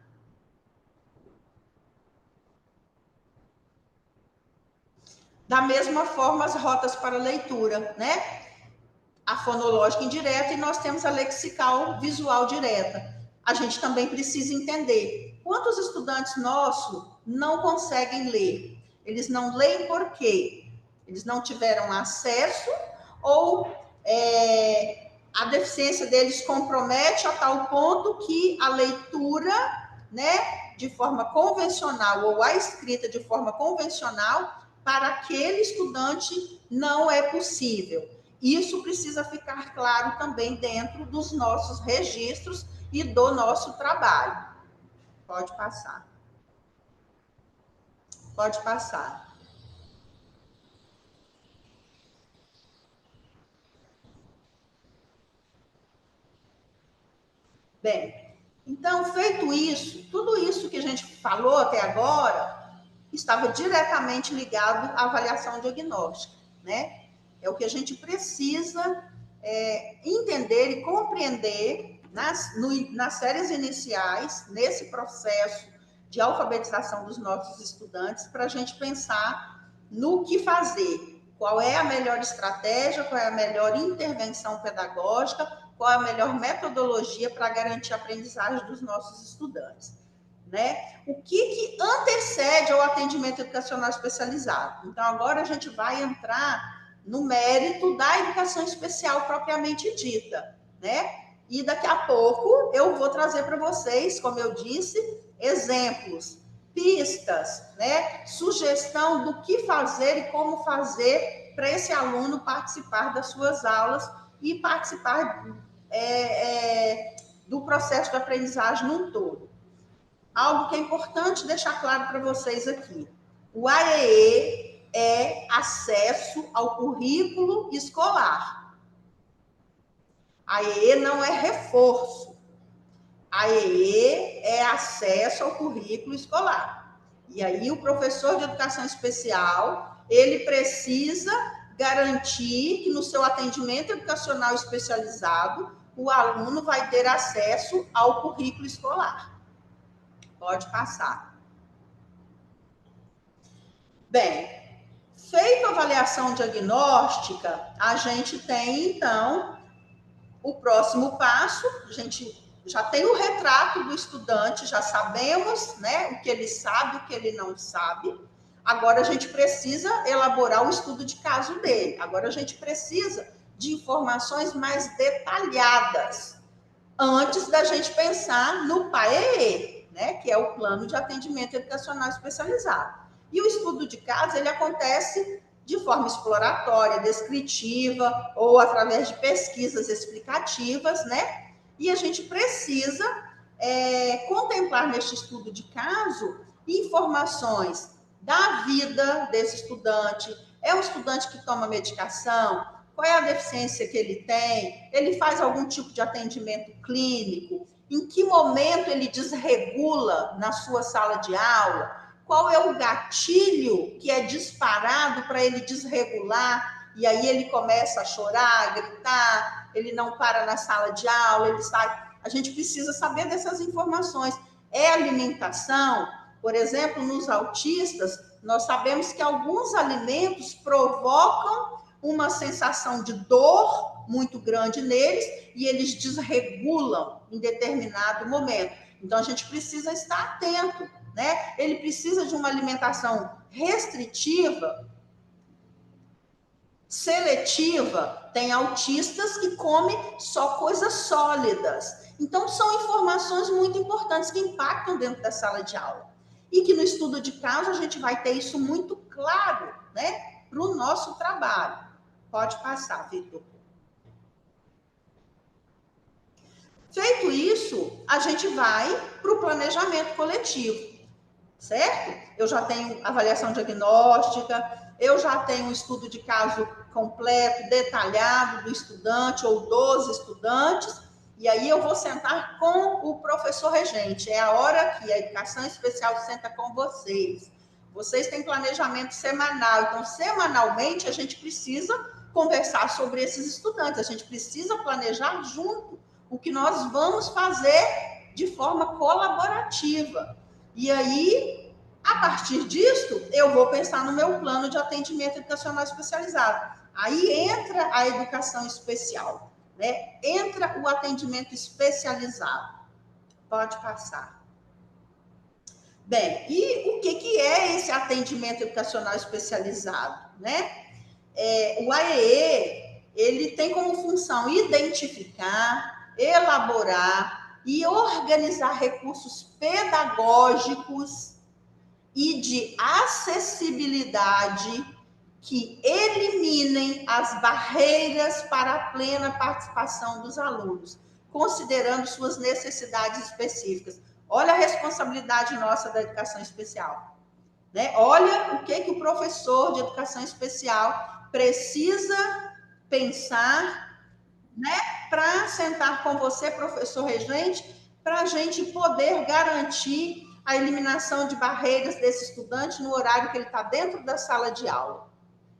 [SPEAKER 2] Da mesma forma, as rotas para leitura, né? A fonológica indireta e nós temos a lexical visual direta. A gente também precisa entender quantos estudantes nossos não conseguem ler. Eles não leem por quê? Eles não tiveram acesso ou a deficiência deles compromete a tal ponto que a leitura, né, de forma convencional ou a escrita de forma convencional para aquele estudante não é possível. Isso precisa ficar claro também dentro dos nossos registros e do nosso trabalho. Pode passar. Pode passar. Bem, então, feito isso, tudo isso que a gente falou até agora estava diretamente ligado à avaliação diagnóstica, né? É o que a gente precisa entender e compreender nas séries iniciais, nesse processo de alfabetização dos nossos estudantes, para a gente pensar no que fazer, qual é a melhor estratégia, qual é a melhor intervenção pedagógica, qual é a melhor metodologia para garantir a aprendizagem dos nossos estudantes, né? O que antecede ao atendimento educacional especializado? Então, agora a gente vai entrar no mérito da educação especial propriamente dita, né? E daqui a pouco eu vou trazer para vocês, como eu disse, exemplos, pistas, né? Sugestão do que fazer e como fazer para esse aluno participar das suas aulas e participar do processo de aprendizagem num todo. Algo que é importante deixar claro para vocês aqui. O AEE é acesso ao currículo escolar. AEE não é reforço. AEE é acesso ao currículo escolar. E aí o professor de educação especial, ele precisa garantir que no seu atendimento educacional especializado, o aluno vai ter acesso ao currículo escolar. Pode passar. Bem, feita a avaliação diagnóstica, a gente tem, então, o próximo passo. A gente já tem o retrato do estudante, já sabemos, né, o que ele sabe, o que ele não sabe. Agora a gente precisa elaborar o estudo de caso dele. Agora a gente precisa de informações mais detalhadas antes da gente pensar no PAEE, né, que é o Plano de Atendimento Educacional Especializado. E o estudo de caso, ele acontece de forma exploratória, descritiva, ou através de pesquisas explicativas, né? E a gente precisa contemplar neste estudo de caso informações da vida desse estudante. É um estudante que toma medicação? Qual é a deficiência que ele tem? Ele faz algum tipo de atendimento clínico? Em que momento ele desregula na sua sala de aula? Qual é o gatilho que é disparado para ele desregular? E aí ele começa a chorar, a gritar, ele não para na sala de aula, ele sai. A gente precisa saber dessas informações. É alimentação? Por exemplo, nos autistas, nós sabemos que alguns alimentos provocam uma sensação de dor muito grande neles e eles desregulam em determinado momento. Então, a gente precisa estar atento, né? Ele precisa de uma alimentação restritiva, seletiva. Tem autistas que comem só coisas sólidas. Então, são informações muito importantes que impactam dentro da sala de aula. E que no estudo de caso a gente vai ter isso muito claro, né, para o nosso trabalho. Pode passar, Vitor. Feito isso, a gente vai para o planejamento coletivo, certo? Eu já tenho avaliação diagnóstica, eu já tenho um estudo de caso completo, detalhado do estudante ou dos estudantes, e aí eu vou sentar com o professor regente. É a hora que a educação especial senta com vocês. Vocês têm planejamento semanal, então semanalmente a gente precisa conversar sobre esses estudantes, a gente precisa planejar junto o que nós vamos fazer de forma colaborativa. E aí, a partir disso, eu vou pensar no meu plano de atendimento educacional especializado. Aí entra a educação especial, né? Entra o atendimento especializado. Pode passar. Bem, e o que é esse atendimento educacional especializado, né? O AEE, ele tem como função identificar, elaborar e organizar recursos pedagógicos e de acessibilidade que eliminem as barreiras para a plena participação dos alunos, considerando suas necessidades específicas. Olha a responsabilidade nossa da educação especial, né? Olha o que o professor de educação especial precisa pensar, né, para sentar com você, professor regente, para a gente poder garantir a eliminação de barreiras desse estudante no horário que ele está dentro da sala de aula,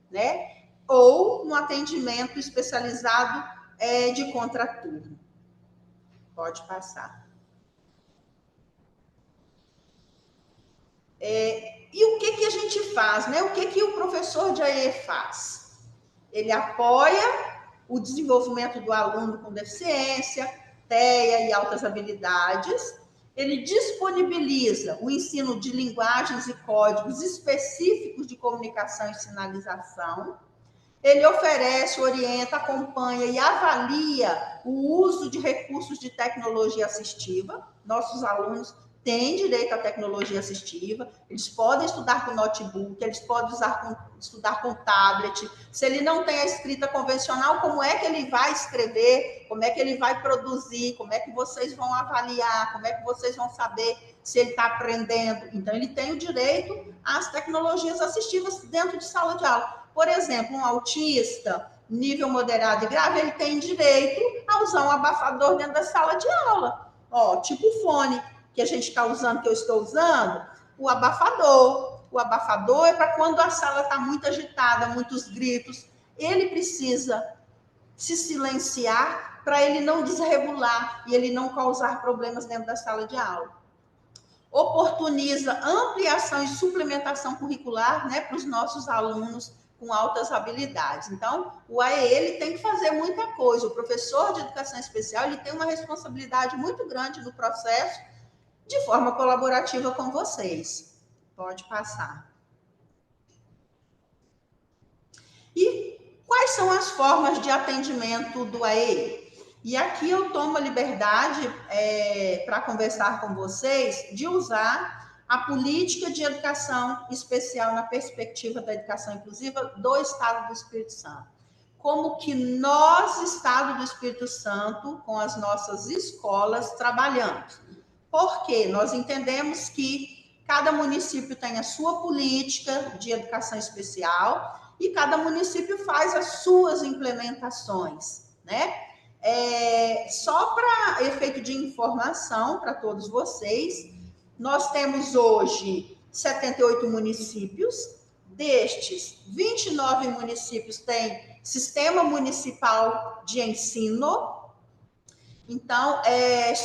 [SPEAKER 2] né? Ou no atendimento especializado de contraturno. Pode passar. E o que a gente faz, né? O que o professor de AE faz? Ele apoia o desenvolvimento do aluno com deficiência, TEA e altas habilidades. Ele disponibiliza o ensino de linguagens e códigos específicos de comunicação e sinalização. Ele oferece, orienta, acompanha e avalia o uso de recursos de tecnologia assistiva. Nossos alunos têm direito à tecnologia assistiva, eles podem estudar com notebook, eles podem estudar com tablet. Se ele não tem a escrita convencional, como é que ele vai escrever? Como é que ele vai produzir? Como é que vocês vão avaliar? Como é que vocês vão saber se ele está aprendendo? Então, ele tem o direito às tecnologias assistivas dentro de sala de aula. Por exemplo, um autista, nível moderado e grave, ele tem direito a usar um abafador dentro da sala de aula. Ó, tipo o fone que a gente está usando, que eu estou usando, o abafador. O abafador é para quando a sala está muito agitada, muitos gritos. Ele precisa se silenciar para ele não desregular e ele não causar problemas dentro da sala de aula. Oportuniza ampliação e suplementação curricular, né, para os nossos alunos com altas habilidades. Então, o AE, ele tem que fazer muita coisa. O professor de educação especial, ele tem uma responsabilidade muito grande no processo, de forma colaborativa com vocês. Pode passar. E quais são as formas de atendimento do AE? E aqui eu tomo a liberdade para conversar com vocês de usar a política de educação especial na perspectiva da educação inclusiva do Estado do Espírito Santo. Como que nós, Estado do Espírito Santo, com as nossas escolas, trabalhamos. Porque nós entendemos que cada município tem a sua política de educação especial e cada município faz as suas implementações, né? Só para efeito de informação para todos vocês, nós temos hoje 78 municípios. Destes, 29 municípios têm sistema municipal de ensino. Então,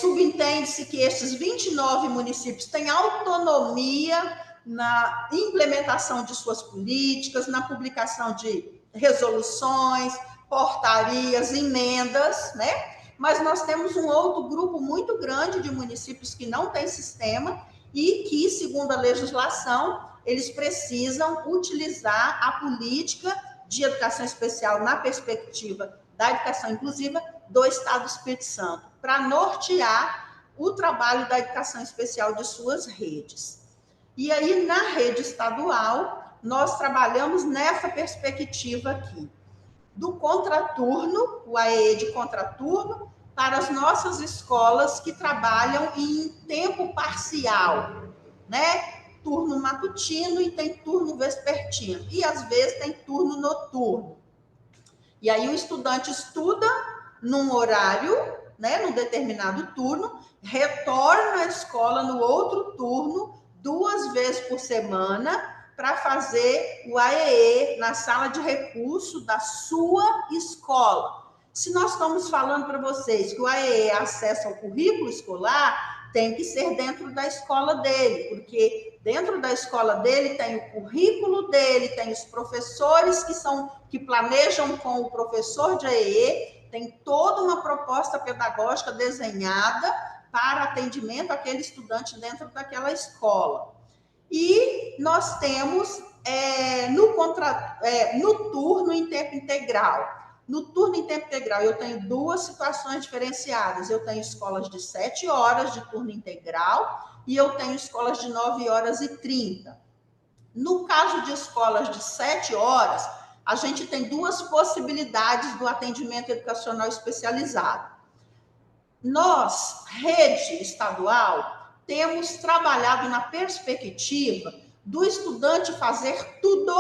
[SPEAKER 2] subentende-se que esses 29 municípios têm autonomia na implementação de suas políticas, na publicação de resoluções, portarias, emendas, né? Mas nós temos um outro grupo muito grande de municípios que não tem sistema e que, segundo a legislação, eles precisam utilizar a política de educação especial na perspectiva da educação inclusiva do Estado do Espírito Santo, para nortear o trabalho da educação especial de suas redes. E aí, na rede estadual, nós trabalhamos nessa perspectiva aqui, do contraturno, o AE de contraturno, para as nossas escolas que trabalham em tempo parcial, né? Turno matutino e tem turno vespertino, e às vezes tem turno noturno. E aí o estudante estuda num horário, né, num determinado turno, retorna à escola no outro turno, 2 vezes por semana, para fazer o AEE na sala de recurso da sua escola. Se nós estamos falando para vocês que o AEE é acesso ao currículo escolar, tem que ser dentro da escola dele, porque dentro da escola dele tem o currículo dele, tem os professores que planejam com o professor de AEE, tem toda uma proposta pedagógica desenhada para atendimento àquele estudante dentro daquela escola. E nós temos no turno em tempo integral. No turno em tempo integral, eu tenho 2 situações diferenciadas. Eu tenho escolas de 7 horas de turno integral e eu tenho escolas de 9h30. No caso de escolas de 7 horas, a gente tem 2 possibilidades do atendimento educacional especializado. Nós, rede estadual, temos trabalhado na perspectiva do estudante fazer tudo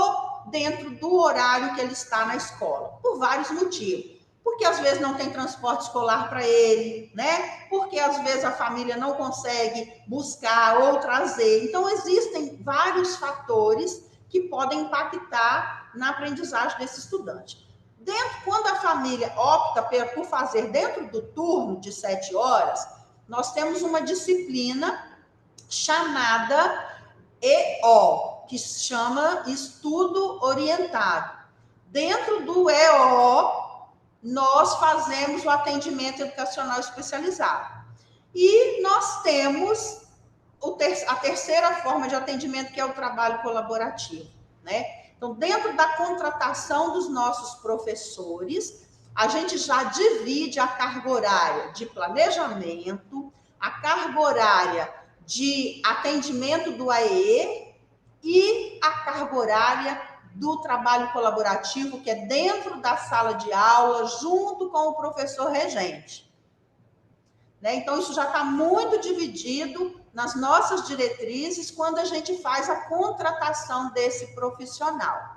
[SPEAKER 2] dentro do horário que ele está na escola, por vários motivos. Porque às vezes não tem transporte escolar para ele, né? Porque às vezes a família não consegue buscar ou trazer. Então, existem vários fatores que podem impactar na aprendizagem desse estudante. Quando a família opta por fazer dentro do turno de 7 horas, nós temos uma disciplina chamada EO, que se chama Estudo Orientado. Dentro do EO, nós fazemos o atendimento educacional especializado. E nós temos a terceira forma de atendimento, que é o trabalho colaborativo, né? Então, dentro da contratação dos nossos professores, a gente já divide a carga horária de planejamento, a carga horária de atendimento do AEE e a carga horária do trabalho colaborativo, que é dentro da sala de aula, junto com o professor regente. Né? Então, isso já está muito dividido nas nossas diretrizes quando a gente faz a contratação desse profissional.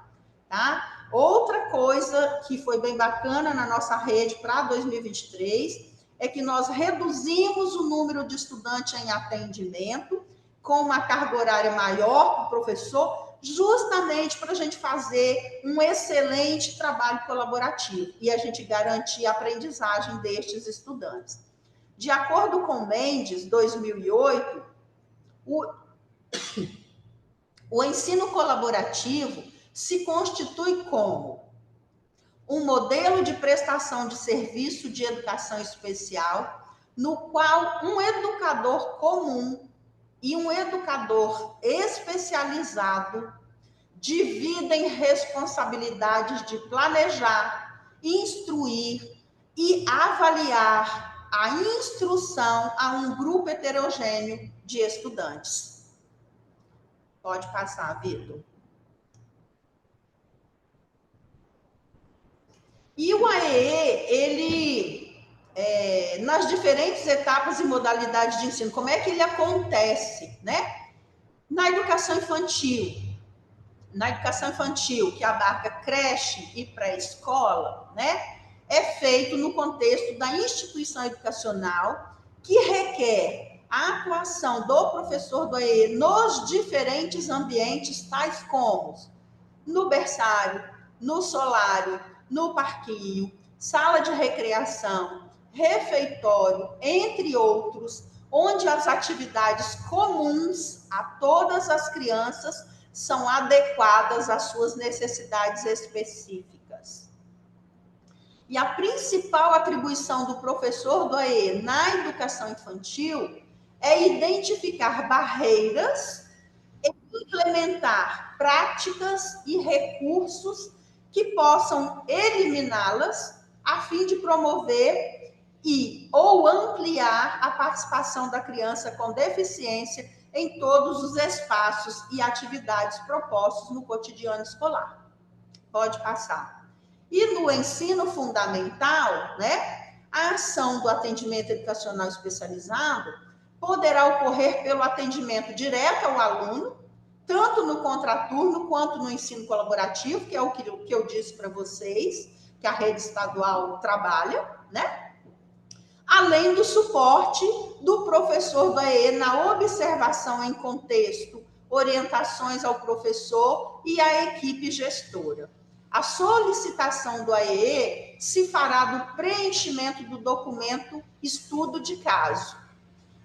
[SPEAKER 2] Tá? Outra coisa que foi bem bacana na nossa rede para 2023 é que nós reduzimos o número de estudantes em atendimento, com uma carga horária maior para o professor, justamente para a gente fazer um excelente trabalho colaborativo e a gente garantir a aprendizagem destes estudantes. De acordo com Mendes, 2008, o ensino colaborativo se constitui como um modelo de prestação de serviço de educação especial, no qual um educador comum e um educador especializado dividem responsabilidades de planejar, instruir e avaliar a instrução a um grupo heterogêneo de estudantes. Pode passar, Vitor. E o AEE, ele, nas diferentes etapas e modalidades de ensino, como é que ele acontece, né? Na educação infantil, que abarca creche e pré-escola, né? É feito no contexto da instituição educacional, que requer a atuação do professor do AEE nos diferentes ambientes, tais como no berçário, no solário, no parquinho, sala de recreação, refeitório, entre outros, onde as atividades comuns a todas as crianças são adequadas às suas necessidades específicas. E a principal atribuição do professor do AEE na educação infantil é identificar barreiras e implementar práticas e recursos que possam eliminá-las a fim de promover ou ampliar a participação da criança com deficiência em todos os espaços e atividades propostos no cotidiano escolar. Pode passar. E no ensino fundamental, né, a ação do atendimento educacional especializado poderá ocorrer pelo atendimento direto ao aluno, tanto no contraturno quanto no ensino colaborativo, que é o que eu disse para vocês, que a rede estadual trabalha, né? Além do suporte do professor do AEE na observação em contexto, orientações ao professor e à equipe gestora. A solicitação do AEE se fará do preenchimento do documento estudo de caso,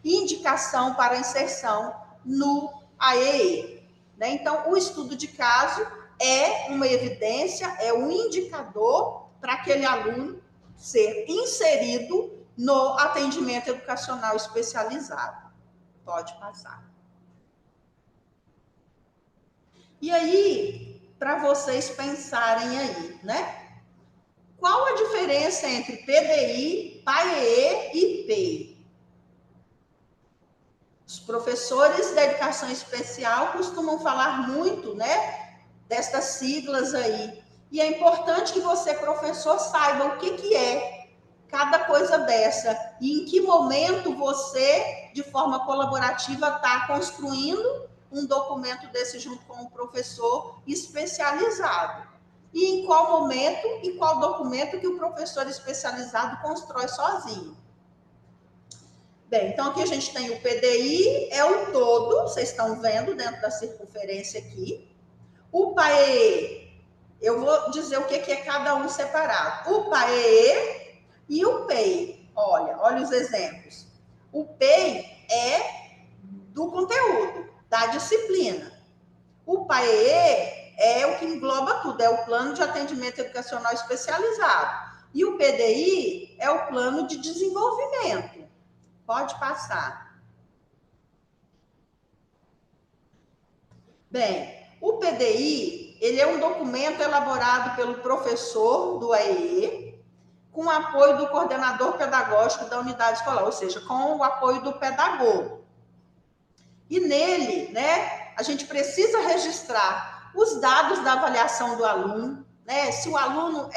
[SPEAKER 2] indicação para inserção no AEE. Né? Então, o estudo de caso é uma evidência, é um indicador para aquele aluno ser inserido no atendimento educacional especializado. Pode passar. E aí, para vocês pensarem aí, né? Qual a diferença entre PDI, PAEE e PEI? Os professores da educação especial costumam falar muito, né, destas siglas aí. E é importante que você, professor, saiba o que é cada coisa dessa e em que momento você, de forma colaborativa, está construindo um documento desse junto com o professor especializado. E em qual momento e qual documento que o professor especializado constrói sozinho. Bem, então aqui a gente tem o PDI, é o todo, vocês estão vendo dentro da circunferência aqui. O PAEE, eu vou dizer o que é cada um separado. O PAEE e o PEI. Olha os exemplos. O PEI é do conteúdo, da disciplina. O PAEE é o que engloba tudo, é o Plano de Atendimento Educacional Especializado. E o PDI é o Plano de Desenvolvimento. Pode passar. Bem, o PDI, ele é um documento elaborado pelo professor do AEE, com o apoio do coordenador pedagógico da unidade escolar, ou seja, com o apoio do pedagogo. E nele, né, a gente precisa registrar os dados da avaliação do aluno, né, se o aluno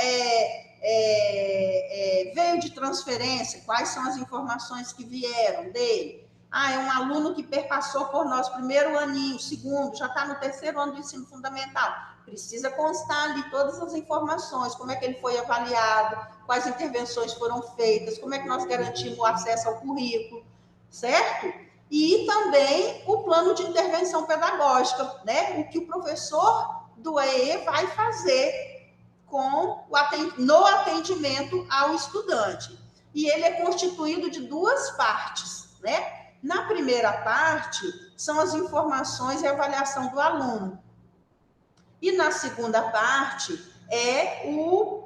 [SPEAKER 2] veio de transferência, quais são as informações que vieram dele. É um aluno que perpassou por nós primeiro aninho, segundo, já está no terceiro ano do ensino fundamental. Precisa constar ali todas as informações, como é que ele foi avaliado, quais intervenções foram feitas, como é que nós garantimos o acesso ao currículo, certo? E também o plano de intervenção pedagógica, né? O que o professor do AEE vai fazer no atendimento ao estudante. E ele é constituído de duas partes, né? Na primeira parte, são as informações e avaliação do aluno. E na segunda parte, é o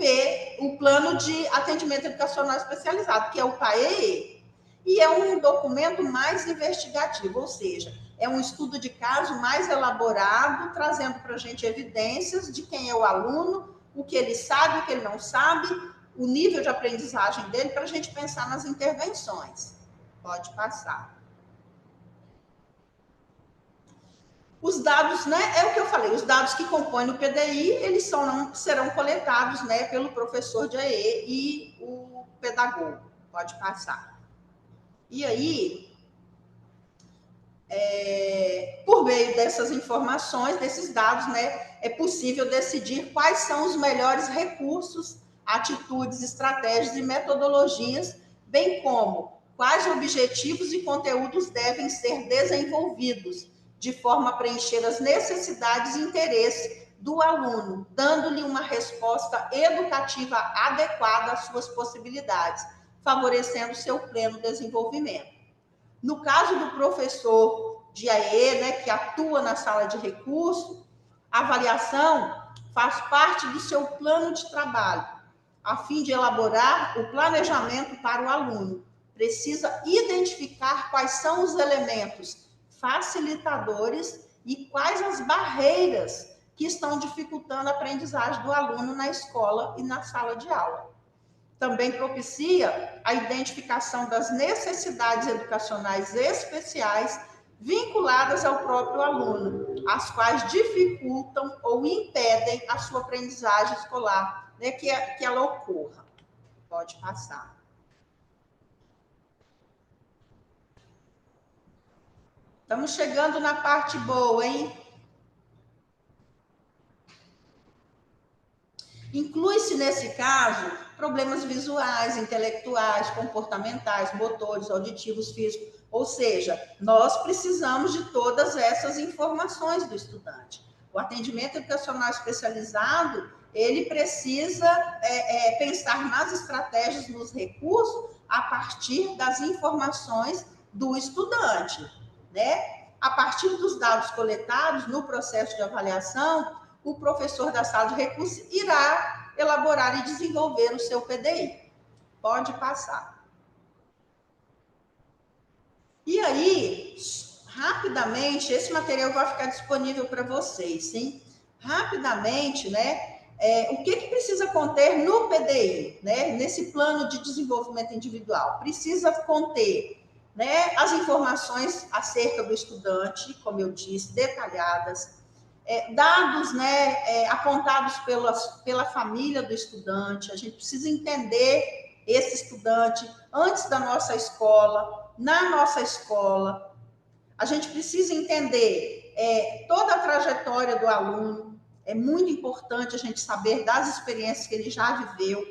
[SPEAKER 2] Plano de Atendimento Educacional Especializado, que é o PAEE. E é um documento mais investigativo, ou seja, é um estudo de caso mais elaborado, trazendo para a gente evidências de quem é o aluno, o que ele sabe, o que ele não sabe, o nível de aprendizagem dele, para a gente pensar nas intervenções. Pode passar. Os dados, né, é o que eu falei, os dados que compõem o PDI, eles serão coletados, né, pelo professor de AE e o pedagogo. Pode passar. E aí, por meio dessas informações, desses dados, né, é possível decidir quais são os melhores recursos, atitudes, estratégias e metodologias, bem como quais objetivos e conteúdos devem ser desenvolvidos, de forma a preencher as necessidades e interesses do aluno, dando-lhe uma resposta educativa adequada às suas possibilidades, favorecendo seu pleno desenvolvimento. No caso do professor de AE, né, que atua na sala de recurso, a avaliação faz parte do seu plano de trabalho, a fim de elaborar o planejamento para o aluno. Precisa identificar quais são os elementos facilitadores e quais as barreiras que estão dificultando a aprendizagem do aluno na escola e na sala de aula. Também propicia a identificação das necessidades educacionais especiais vinculadas ao próprio aluno, as quais dificultam ou impedem a sua aprendizagem escolar, né, que ela ocorra. Pode passar. Estamos chegando na parte boa, hein? Inclui-se, nesse caso, problemas visuais, intelectuais, comportamentais, motores, auditivos, físicos. Ou seja, nós precisamos de todas essas informações do estudante. O atendimento educacional especializado, ele precisa pensar nas estratégias, nos recursos, a partir das informações do estudante, né? A partir dos dados coletados no processo de avaliação, o professor da sala de recursos irá elaborar e desenvolver o seu PDI. Pode passar. E aí, rapidamente, esse material vai ficar disponível para vocês, sim? Rapidamente, né? O que precisa conter no PDI, né? Nesse plano de desenvolvimento individual? Precisa conter, né, as informações acerca do estudante, como eu disse, detalhadas, dados, né, apontados pela família do estudante. A gente precisa entender esse estudante antes da nossa escola, na nossa escola. A gente precisa entender toda a trajetória do aluno. É muito importante a gente saber das experiências que ele já viveu.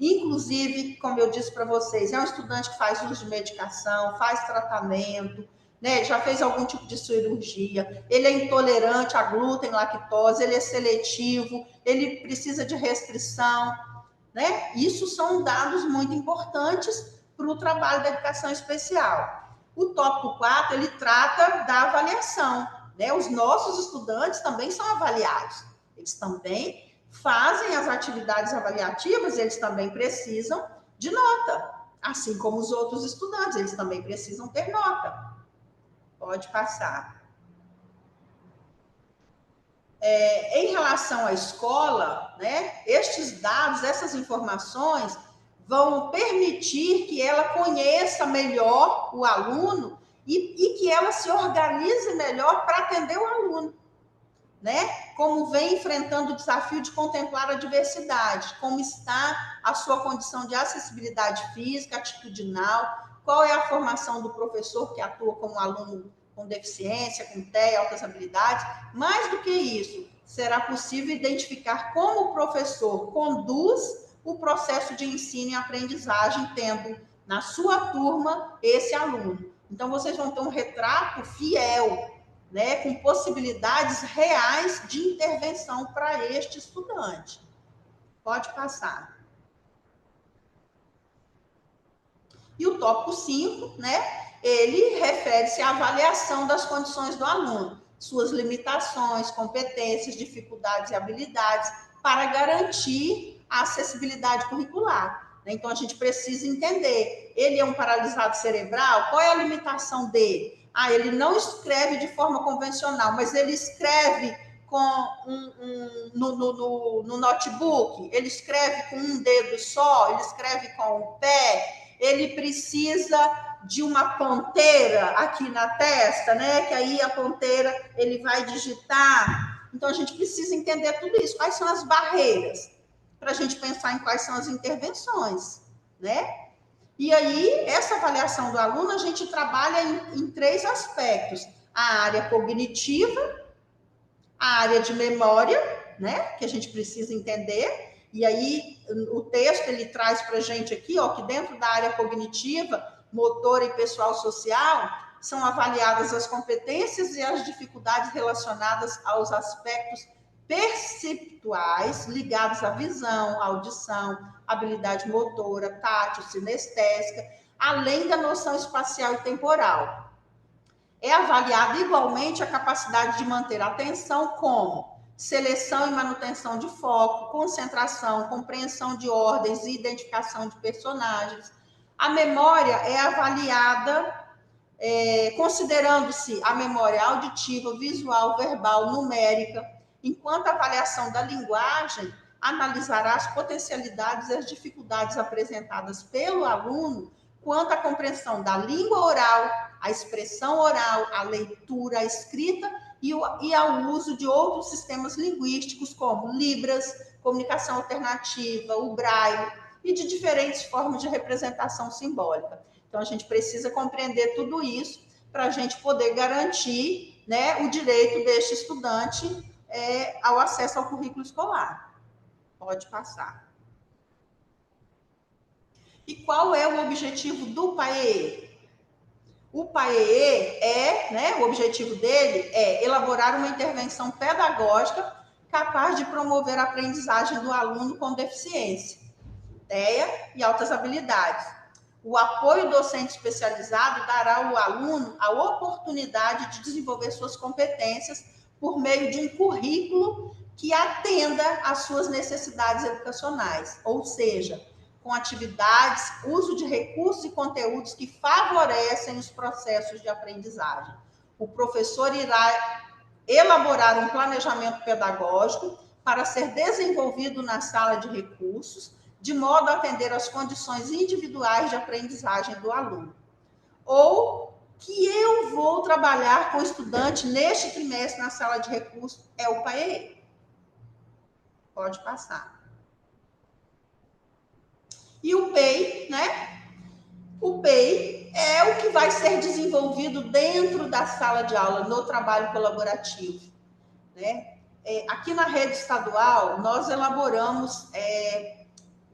[SPEAKER 2] Inclusive, como eu disse para vocês, é um estudante que faz uso de medicação, faz tratamento, né? Já fez algum tipo de cirurgia, ele é intolerante a glúten, lactose, ele é seletivo, ele precisa de restrição, né? Isso são dados muito importantes para o trabalho da educação especial. O tópico 4, ele trata da avaliação, né? Os nossos estudantes também são avaliados, eles também fazem as atividades avaliativas, eles também precisam de nota, assim como os outros estudantes, eles também precisam ter nota. Pode passar. Em relação à escola, né, estes dados, essas informações vão permitir que ela conheça melhor o aluno e que ela se organize melhor para atender o aluno, né? Como vem enfrentando o desafio de contemplar a diversidade, como está a sua condição de acessibilidade física, atitudinal, qual é a formação do professor que atua como aluno com deficiência, com TEA, altas habilidades. Mais do que isso, será possível identificar como o professor conduz o processo de ensino e aprendizagem, tendo na sua turma esse aluno. Então, vocês vão ter um retrato fiel, né, com possibilidades reais de intervenção para este estudante. Pode passar. E o tópico 5, né, ele refere-se à avaliação das condições do aluno, suas limitações, competências, dificuldades e habilidades, para garantir a acessibilidade curricular. Então, a gente precisa entender, ele é um paralisado cerebral, qual é a limitação dele? Ele não escreve de forma convencional, mas ele escreve no notebook, ele escreve com um dedo só, ele escreve com o pé, ele precisa de uma ponteira aqui na testa, né? Que aí a ponteira ele vai digitar. Então, a gente precisa entender tudo isso. Quais são as barreiras? Para a gente pensar em quais são as intervenções, né? E aí, essa avaliação do aluno, a gente trabalha em 3 aspectos. A área cognitiva, a área de memória, né? Que a gente precisa entender. E aí, o texto, ele traz para a gente aqui, ó, que dentro da área cognitiva, motora e pessoal social, são avaliadas as competências e as dificuldades relacionadas aos aspectos perceptuais ligados à visão, audição, habilidade motora, tátil, sinestésica, além da noção espacial e temporal. É avaliada igualmente a capacidade de manter a atenção, como seleção e manutenção de foco, concentração, compreensão de ordens e identificação de personagens. A memória é avaliada considerando-se a memória auditiva, visual, verbal, numérica, enquanto a avaliação da linguagem analisará as potencialidades e as dificuldades apresentadas pelo aluno quanto à compreensão da língua oral, a expressão oral, a leitura, a escrita e ao uso de outros sistemas linguísticos, como Libras, comunicação alternativa, o Braille, e de diferentes formas de representação simbólica. Então, a gente precisa compreender tudo isso para a gente poder garantir, né, o direito deste estudante ao acesso ao currículo escolar. Pode passar. E qual é o objetivo do PAEE? O PAEE o objetivo dele é elaborar uma intervenção pedagógica capaz de promover a aprendizagem do aluno com deficiência, TEA e altas habilidades. O apoio docente especializado dará ao aluno a oportunidade de desenvolver suas competências por meio de um currículo que atenda às suas necessidades educacionais, ou seja, com atividades, uso de recursos e conteúdos que favorecem os processos de aprendizagem. O professor irá elaborar um planejamento pedagógico para ser desenvolvido na sala de recursos, de modo a atender às condições individuais de aprendizagem do aluno. Ou que eu vou trabalhar com o estudante neste trimestre na sala de recursos é o PAEE. Pode passar. E o PEI, né? O PEI é o que vai ser desenvolvido dentro da sala de aula, no trabalho colaborativo, né? Aqui na rede estadual, nós elaboramos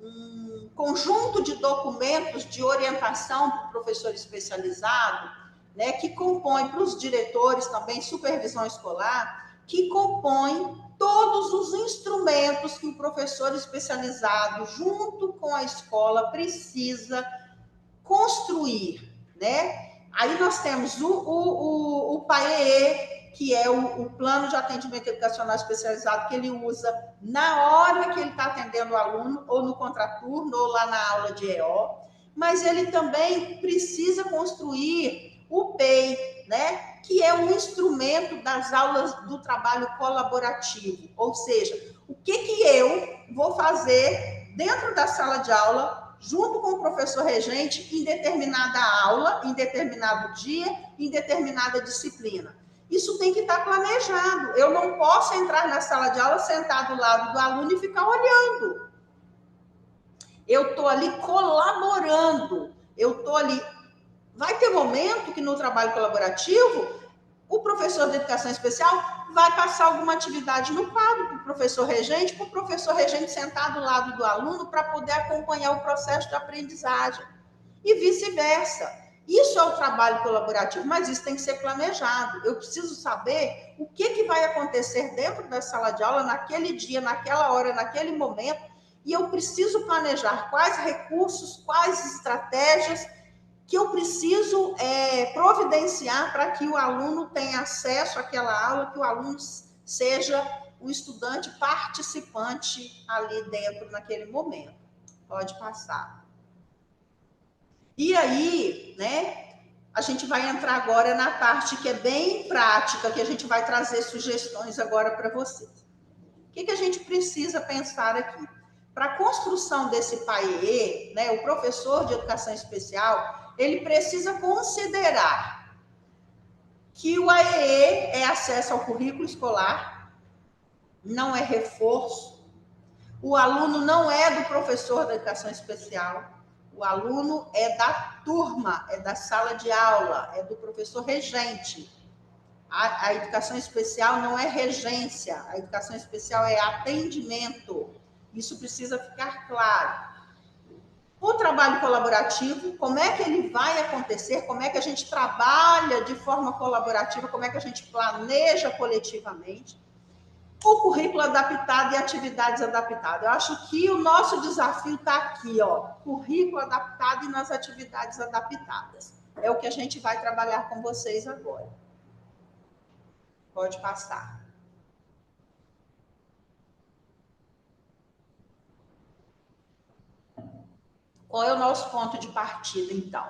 [SPEAKER 2] um conjunto de documentos de orientação para o professor especializado, né, que compõe para os diretores também, supervisão escolar, que compõe todos os instrumentos que o professor especializado, junto com a escola, precisa construir, né? Aí nós temos o PAEE, que é o Plano de Atendimento Educacional Especializado, que ele usa na hora que ele está atendendo o aluno, ou no contraturno, ou lá na aula de EO, mas ele também precisa construir o PEI, né? Que é um instrumento das aulas do trabalho colaborativo, ou seja, o que eu vou fazer dentro da sala de aula, junto com o professor regente, em determinada aula, em determinado dia, em determinada disciplina. Isso tem que estar planejado. Eu não posso entrar na sala de aula, sentar do lado do aluno e ficar olhando. Eu estou ali colaborando. Eu estou ali. Vai ter momento que no trabalho colaborativo, o professor de educação especial vai passar alguma atividade no quadro para o professor regente sentar do lado do aluno para poder acompanhar o processo de aprendizagem. E vice-versa. Isso é o trabalho colaborativo, mas isso tem que ser planejado. Eu preciso saber o que vai acontecer dentro da sala de aula, naquele dia, naquela hora, naquele momento, e eu preciso planejar quais recursos, quais estratégias que eu preciso providenciar para que o aluno tenha acesso àquela aula, que o aluno seja um estudante participante ali dentro, naquele momento. Pode passar. E aí, né, a gente vai entrar agora na parte que é bem prática, que a gente vai trazer sugestões agora para vocês. O que a gente precisa pensar aqui? Para a construção desse PAEE, né, o professor de educação especial, ele precisa considerar que o AEE é acesso ao currículo escolar, não é reforço, o aluno não é do professor da educação especial, o aluno é da turma, é da sala de aula, é do professor regente. A educação especial não é regência, a educação especial é atendimento. Isso precisa ficar claro. O trabalho colaborativo, como é que ele vai acontecer? Como é que a gente trabalha de forma colaborativa? Como é que a gente planeja coletivamente? O currículo adaptado e atividades adaptadas. Eu acho que o nosso desafio está aqui, ó, currículo adaptado e nas atividades adaptadas. É o que a gente vai trabalhar com vocês agora. Pode passar. Qual é o nosso ponto de partida, então?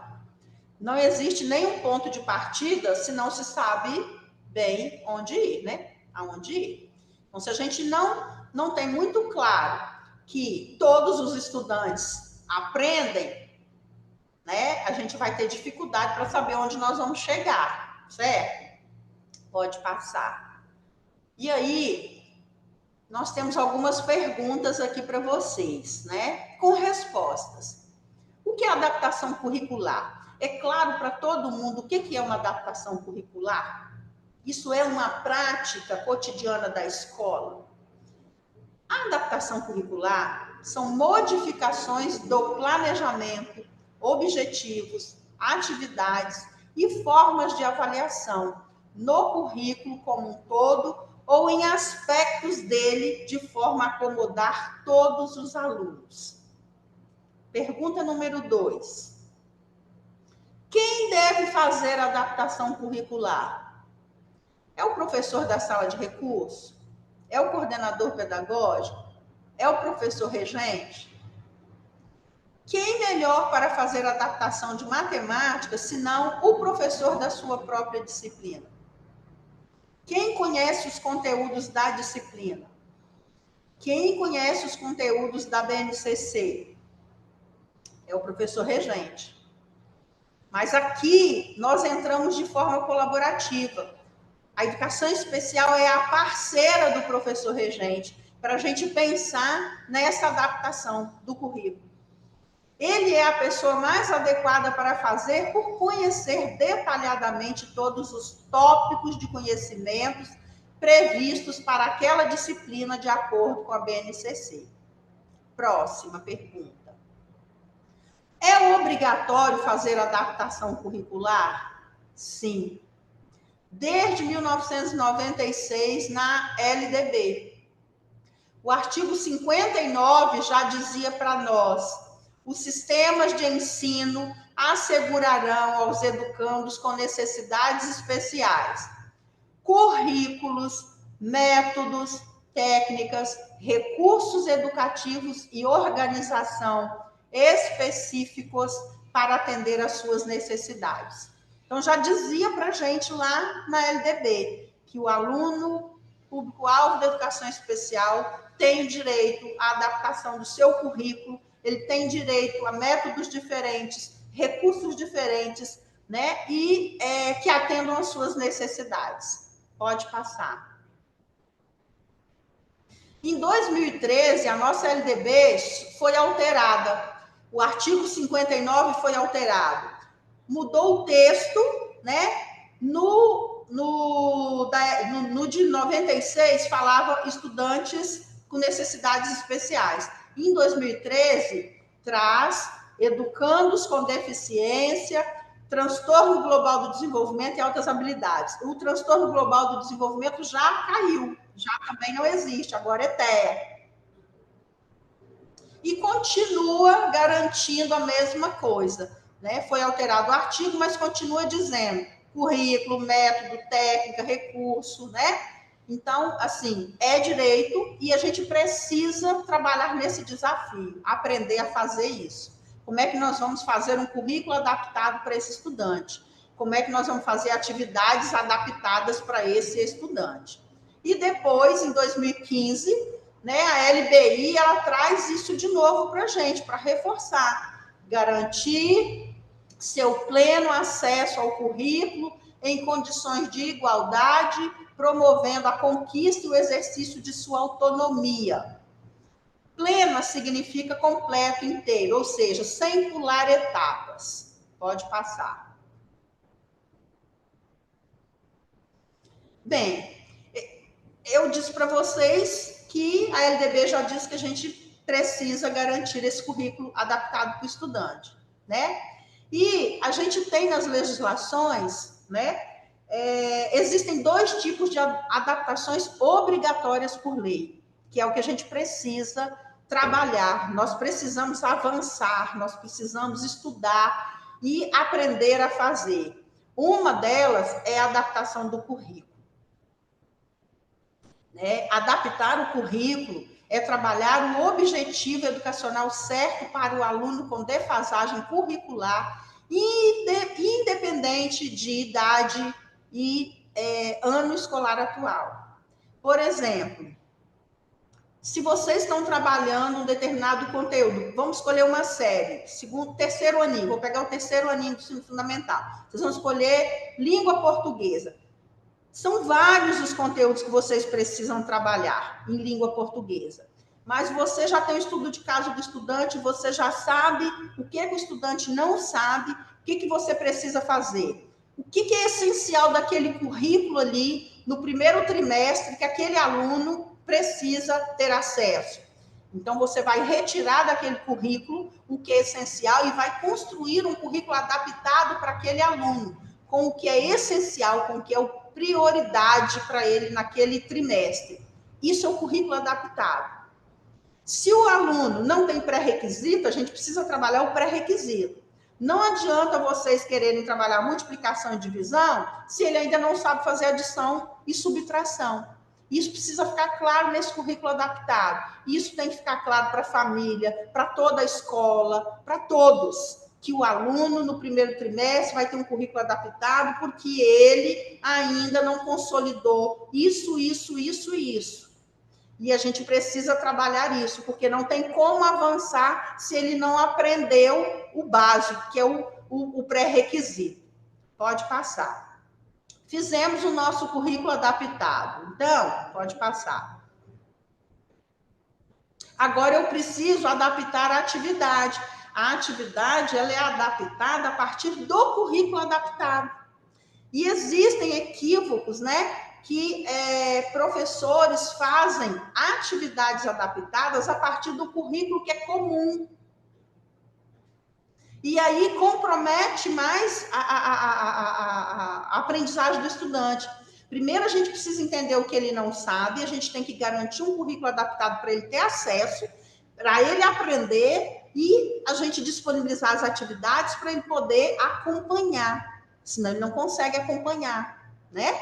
[SPEAKER 2] Não existe nenhum ponto de partida se não se sabe bem onde ir, né? Aonde ir. Então, se a gente não tem muito claro que todos os estudantes aprendem, né? A gente vai ter dificuldade para saber onde nós vamos chegar, certo? Pode passar. E aí, nós temos algumas perguntas aqui para vocês, né? Com respostas. O que é adaptação curricular? É claro para todo mundo o que é uma adaptação curricular? Isso é uma prática cotidiana da escola. A adaptação curricular são modificações do planejamento, objetivos, atividades e formas de avaliação no currículo como um todo ou em aspectos dele de forma a acomodar todos os alunos. Pergunta número 2. Quem deve fazer a adaptação curricular? É o professor da sala de recurso? É o coordenador pedagógico? É o professor regente? Quem melhor para fazer a adaptação de matemática, senão o professor da sua própria disciplina? Quem conhece os conteúdos da disciplina? Quem conhece os conteúdos da BNCC? É o professor regente. Mas aqui nós entramos de forma colaborativa. A educação especial é a parceira do professor regente para a gente pensar nessa adaptação do currículo. Ele é a pessoa mais adequada para fazer por conhecer detalhadamente todos os tópicos de conhecimentos previstos para aquela disciplina de acordo com a BNCC. Próxima pergunta. É obrigatório fazer adaptação curricular? Sim. Desde 1996, na LDB. O artigo 59 já dizia para nós: os sistemas de ensino assegurarão aos educandos com necessidades especiais currículos, métodos, técnicas, recursos educativos e organização específicos para atender às suas necessidades. Então, já dizia para a gente lá na LDB que o aluno público-alvo da educação especial tem direito à adaptação do seu currículo, ele tem direito a métodos diferentes, recursos diferentes, né? E que atendam às suas necessidades. Pode passar. Em 2013, a nossa LDB foi alterada. O artigo 59 foi alterado. Mudou o texto, né? No de 96, falava estudantes com necessidades especiais. Em 2013, traz educandos com deficiência, transtorno global do desenvolvimento e altas habilidades. O transtorno global do desenvolvimento já caiu, já também não existe, agora é TEA. E continua garantindo a mesma coisa, né? Foi alterado o artigo, mas continua dizendo currículo, método, técnica, recurso, né? Então, assim, é direito e a gente precisa trabalhar nesse desafio, aprender a fazer isso. Como é que nós vamos fazer um currículo adaptado para esse estudante? Como é que nós vamos fazer atividades adaptadas para esse estudante? E depois, em 2015, né, a LBI ela traz isso de novo para a gente, para reforçar, garantir seu pleno acesso ao currículo em condições de igualdade, promovendo a conquista e o exercício de sua autonomia. Plena significa completo, inteiro, ou seja, sem pular etapas. Pode passar. Bem, eu disse para vocês que a LDB já disse que a gente precisa garantir esse currículo adaptado para o estudante, né? E a gente tem nas legislações, né? Existem dois tipos de adaptações obrigatórias por lei, que é o que a gente precisa trabalhar. Nós precisamos avançar, nós precisamos estudar e aprender a fazer. Uma delas é a adaptação do currículo. Adaptar o currículo é trabalhar o objetivo educacional certo para o aluno com defasagem curricular, independente de idade e ano escolar atual. Por exemplo, se vocês estão trabalhando um determinado conteúdo, vamos escolher uma série, terceiro aninho, vou pegar o terceiro aninho do ensino fundamental, vocês vão escolher língua portuguesa. São vários os conteúdos que vocês precisam trabalhar em língua portuguesa. Mas você já tem o estudo de caso do estudante, você já sabe o que o estudante não sabe, o que você precisa fazer. O que é essencial daquele currículo ali no primeiro trimestre que aquele aluno precisa ter acesso. Então, você vai retirar daquele currículo o que é essencial e vai construir um currículo adaptado para aquele aluno, com o que é essencial, com o que é prioridade para ele naquele trimestre. Isso é o currículo adaptado. Se o aluno não tem pré-requisito, a gente precisa trabalhar o pré-requisito. Não adianta vocês quererem trabalhar multiplicação e divisão se ele ainda não sabe fazer adição e subtração. Isso precisa ficar claro nesse currículo adaptado. Isso tem que ficar claro para a família, para toda a escola, para todos. Que o aluno, no primeiro trimestre, vai ter um currículo adaptado porque ele ainda não consolidou isso. E a gente precisa trabalhar isso, porque não tem como avançar se ele não aprendeu o básico, que é o pré-requisito. Pode passar. Fizemos o nosso currículo adaptado. Então, pode passar. Agora eu preciso adaptar a atividade. A atividade ela é adaptada a partir do currículo adaptado. E existem equívocos, né? Que professores fazem atividades adaptadas a partir do currículo que é comum. E aí compromete mais a aprendizagem do estudante. Primeiro, a gente precisa entender o que ele não sabe, a gente tem que garantir um currículo adaptado para ele ter acesso, para ele aprender e a gente disponibilizar as atividades para ele poder acompanhar, senão ele não consegue acompanhar, né?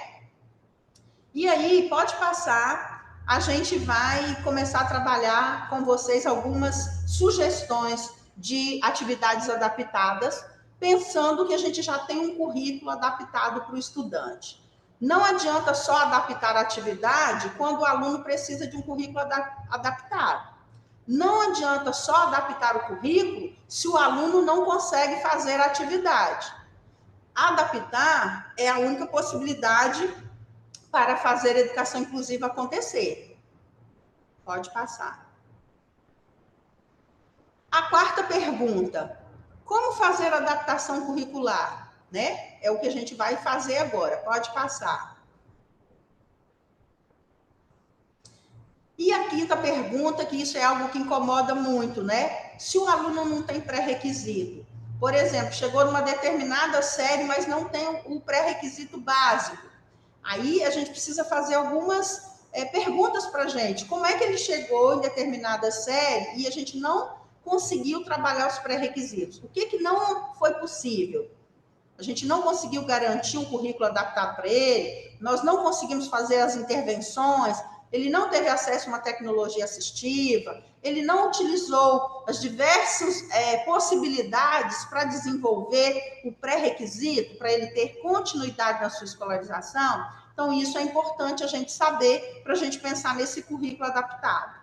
[SPEAKER 2] E aí, pode passar, a gente vai começar a trabalhar com vocês algumas sugestões de atividades adaptadas, pensando que a gente já tem um currículo adaptado para o estudante. Não adianta só adaptar a atividade quando o aluno precisa de um currículo adaptado. Não adianta só adaptar o currículo se o aluno não consegue fazer a atividade. Adaptar é a única possibilidade para fazer a educação inclusiva acontecer. Pode passar. A quarta pergunta: como fazer a adaptação curricular? Né? É o que a gente vai fazer agora. Pode passar. E a quinta pergunta, que isso é algo que incomoda muito, né? Se o aluno não tem pré-requisito, por exemplo, chegou numa determinada série, mas não tem o pré-requisito básico, aí a gente precisa fazer algumas perguntas para a gente. Como é que ele chegou em determinada série e a gente não conseguiu trabalhar os pré-requisitos? O que não foi possível? A gente não conseguiu garantir um currículo adaptado para ele, nós não conseguimos fazer as intervenções, ele não teve acesso a uma tecnologia assistiva, ele não utilizou as diversas possibilidades para desenvolver o pré-requisito, para ele ter continuidade na sua escolarização. Então, isso é importante a gente saber, para a gente pensar nesse currículo adaptado.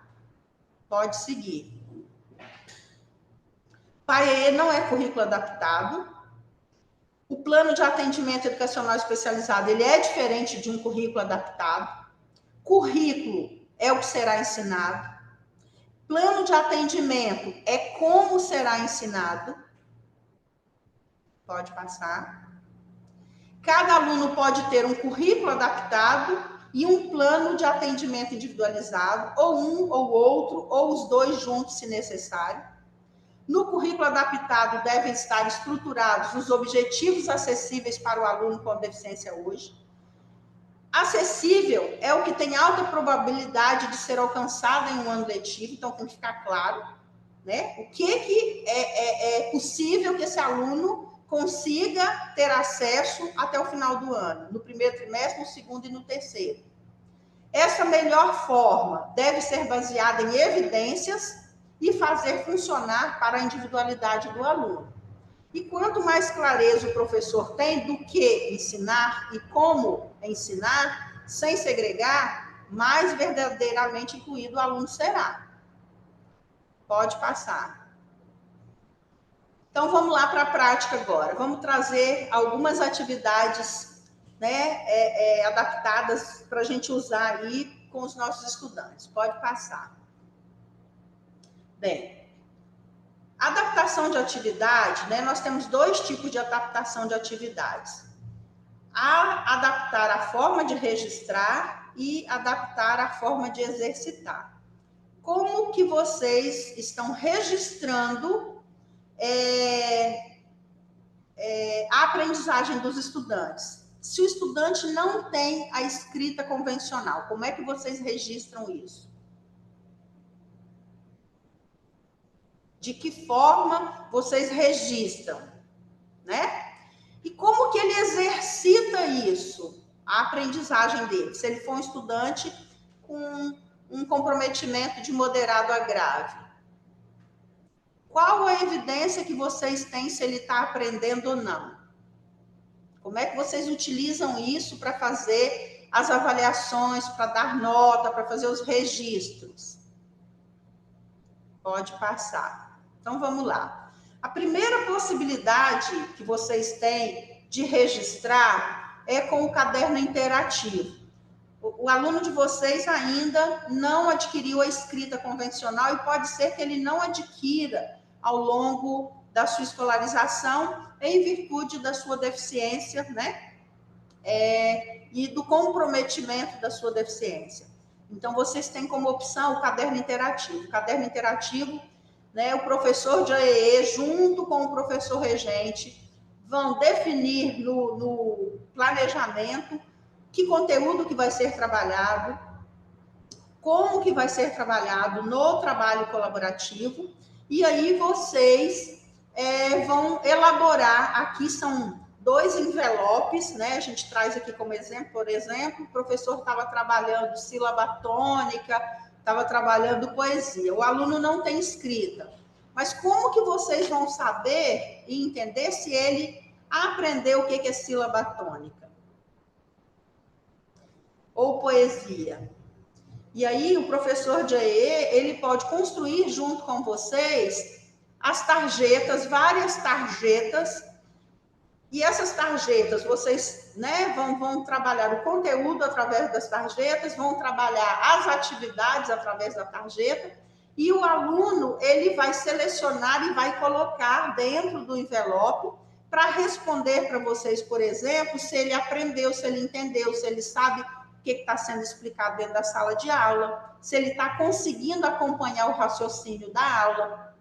[SPEAKER 2] Pode seguir. PAEE não é currículo adaptado. O plano de atendimento educacional especializado, ele é diferente de um currículo adaptado. Currículo é o que será ensinado. Plano de atendimento é como será ensinado. Pode passar. Cada aluno pode ter um currículo adaptado e um plano de atendimento individualizado, ou um ou outro, ou os dois juntos, se necessário. No currículo adaptado devem estar estruturados os objetivos acessíveis para o aluno com deficiência hoje. Acessível é o que tem alta probabilidade de ser alcançado em um ano letivo, então tem que ficar claro, né? O que é possível que esse aluno consiga ter acesso até o final do ano, no primeiro trimestre, no segundo e no terceiro. Essa melhor forma deve ser baseada em evidências e fazer funcionar para a individualidade do aluno. E quanto mais clareza o professor tem do que ensinar e como ensinar, sem segregar, mais verdadeiramente incluído o aluno será. Pode passar. Então, vamos lá para a prática agora. Vamos trazer algumas atividades, né, adaptadas para a gente usar aí com os nossos estudantes. Pode passar. Bem, adaptação de atividade, né? Nós temos dois tipos de adaptação de atividades. Adaptar a forma de registrar e adaptar a forma de exercitar. Como que vocês estão registrando a aprendizagem dos estudantes? Se o estudante não tem a escrita convencional, como é que vocês registram isso? De que forma vocês registram, né? E como que ele exercita isso, a aprendizagem dele? Se ele for um estudante com um comprometimento de moderado a grave. Qual a evidência que vocês têm se ele está aprendendo ou não? Como é que vocês utilizam isso para fazer as avaliações, para dar nota, para fazer os registros? Pode passar. Então, vamos lá. A primeira possibilidade que vocês têm de registrar é com o caderno interativo. O aluno de vocês ainda não adquiriu a escrita convencional e pode ser que ele não adquira ao longo da sua escolarização, em virtude da sua deficiência, né? E do comprometimento da sua deficiência. Então, vocês têm como opção o caderno interativo. O caderno interativo, né, o professor de AEE, junto com o professor regente, vão definir no planejamento que conteúdo que vai ser trabalhado, como que vai ser trabalhado no trabalho colaborativo, e aí vocês vão elaborar, aqui são 2 envelopes, né? A gente traz aqui como exemplo, por exemplo, o professor estava trabalhando sílaba tônica, estava trabalhando poesia. O aluno não tem escrita. Mas como que vocês vão saber e entender se ele aprendeu o que é sílaba tônica? Ou poesia? E aí o professor de AE, ele pode construir junto com vocês as tarjetas, várias tarjetas, e essas tarjetas, vocês, né, vão trabalhar o conteúdo através das tarjetas, vão trabalhar as atividades através da tarjeta, e o aluno, ele vai selecionar e vai colocar dentro do envelope para responder para vocês, por exemplo, se ele aprendeu, se ele entendeu, se ele sabe o que está sendo explicado dentro da sala de aula, se ele está conseguindo acompanhar o raciocínio da aula.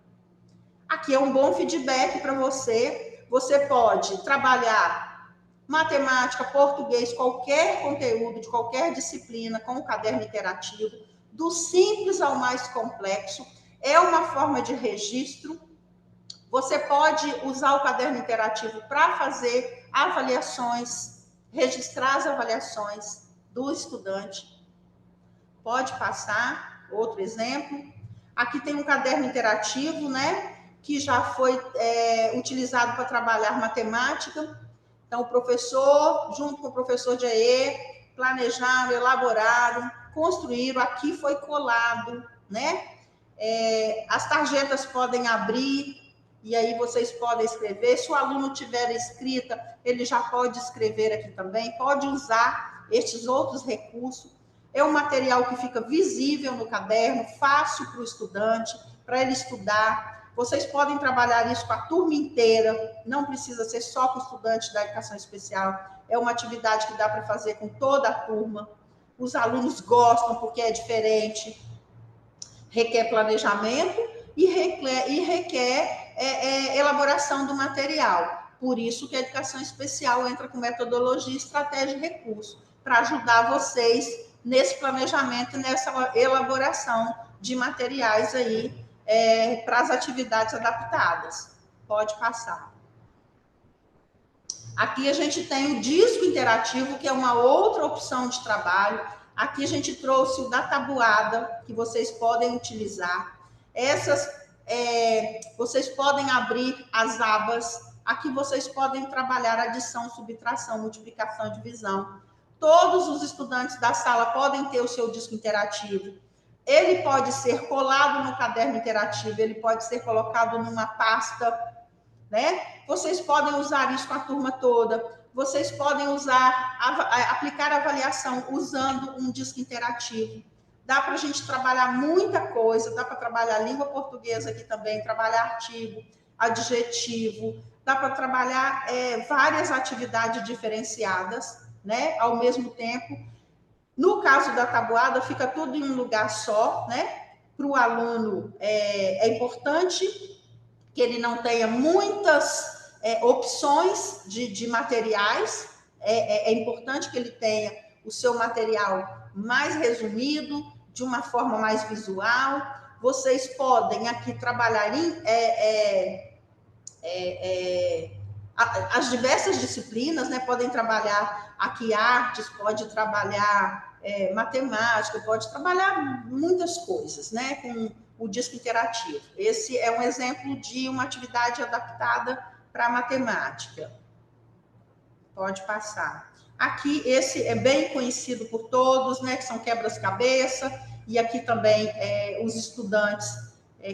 [SPEAKER 2] Aqui é um bom feedback para você. Você pode trabalhar matemática, português, qualquer conteúdo de qualquer disciplina com o caderno interativo, do simples ao mais complexo. É uma forma de registro. Você pode usar o caderno interativo para fazer avaliações, registrar as avaliações do estudante. Pode passar, outro exemplo. Aqui tem um caderno interativo, né? Que já foi utilizado para trabalhar matemática. Então, o professor, junto com o professor de AE, planejaram, elaboraram, construíram, aqui foi colado, né? As tarjetas podem abrir, e aí vocês podem escrever. Se o aluno tiver escrita, ele já pode escrever aqui também, pode usar estes outros recursos. É um material que fica visível no caderno, fácil para o estudante, para ele estudar. Vocês podem trabalhar isso com a turma inteira, não precisa ser só com o estudante da educação especial. É uma atividade que dá para fazer com toda a turma. Os alunos gostam porque é diferente, requer planejamento e requer elaboração do material. Por isso que a educação especial entra com metodologia, estratégia e recurso, para ajudar vocês nesse planejamento e nessa elaboração de materiais aí, para as atividades adaptadas. Pode passar. Aqui a gente tem o disco interativo, que é uma outra opção de trabalho. Aqui a gente trouxe o da tabuada, que vocês podem utilizar. Vocês podem abrir as abas. Aqui vocês podem trabalhar adição, subtração, multiplicação, divisão. Todos os estudantes da sala podem ter o seu disco interativo. Ele pode ser colado no caderno interativo, ele pode ser colocado numa pasta, né? Vocês podem usar isso com a turma toda. Vocês podem aplicar avaliação usando um disco interativo. Dá para a gente trabalhar muita coisa, dá para trabalhar língua portuguesa aqui também, trabalhar artigo, adjetivo, dá para trabalhar várias atividades diferenciadas, né? Ao mesmo tempo. No caso da tabuada, fica tudo em um lugar só, né? Para o aluno é importante que ele não tenha muitas opções de materiais, é importante que ele tenha o seu material mais resumido, de uma forma mais visual. Vocês podem aqui trabalhar as diversas disciplinas, né? Podem trabalhar aqui artes, pode trabalhar matemática, pode trabalhar muitas coisas, né? Com o disco interativo. Esse é um exemplo de uma atividade adaptada para matemática. Pode passar. Aqui, esse é bem conhecido por todos, né? Que são quebras-cabeça, e aqui também os estudantes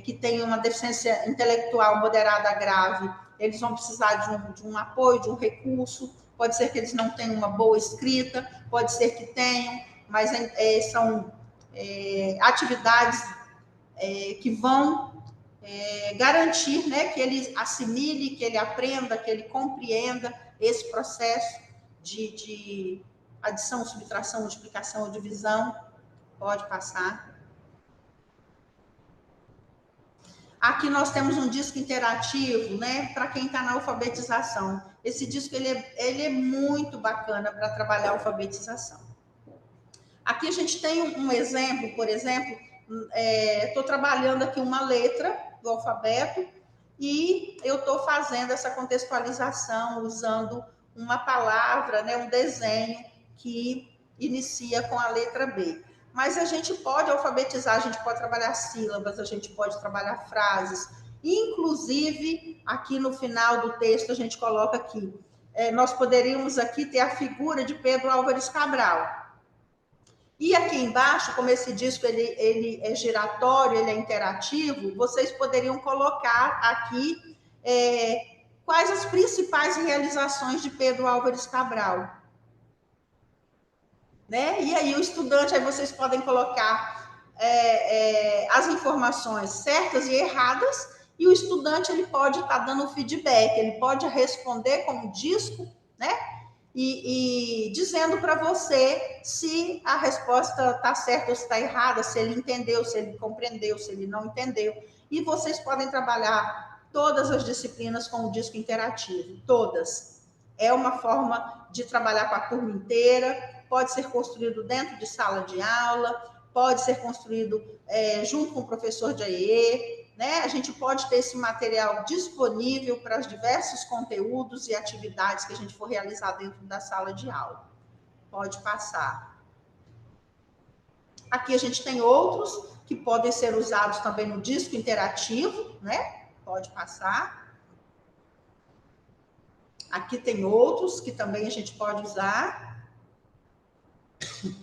[SPEAKER 2] que têm uma deficiência intelectual moderada grave, eles vão precisar de um apoio, de um recurso. Pode ser que eles não tenham uma boa escrita, pode ser que tenham, mas são atividades que vão garantir, né, que ele assimile, que ele aprenda, que ele compreenda esse processo de adição, subtração, multiplicação ou divisão. Pode passar. Aqui nós temos um disco interativo, né, para quem está na alfabetização. Esse disco ele é muito bacana para trabalhar a alfabetização. Aqui a gente tem um exemplo, por exemplo, estou trabalhando aqui uma letra do alfabeto e eu estou fazendo essa contextualização usando uma palavra, né, um desenho que inicia com a letra B. Mas a gente pode alfabetizar, a gente pode trabalhar sílabas, a gente pode trabalhar frases. Inclusive, aqui no final do texto, a gente coloca aqui, nós poderíamos aqui ter a figura de Pedro Álvares Cabral. E aqui embaixo, como esse disco ele é giratório, ele é interativo, vocês poderiam colocar aqui quais as principais realizações de Pedro Álvares Cabral. Né? E aí o estudante, aí vocês podem colocar as informações certas e erradas, e o estudante ele pode estar dando feedback, ele pode responder com um disco, né? E dizendo para você se a resposta está certa ou se está errada, se ele entendeu, se ele compreendeu, se ele não entendeu. E vocês podem trabalhar todas as disciplinas com o disco interativo, todas. É uma forma de trabalhar com a turma inteira. Pode ser construído dentro de sala de aula, pode ser construído junto com o professor de AEE, né? A gente pode ter esse material disponível para os diversos conteúdos e atividades que a gente for realizar dentro da sala de aula. Pode passar. Aqui a gente tem outros que podem ser usados também no disco interativo, né? Pode passar. Aqui tem outros que também a gente pode usar.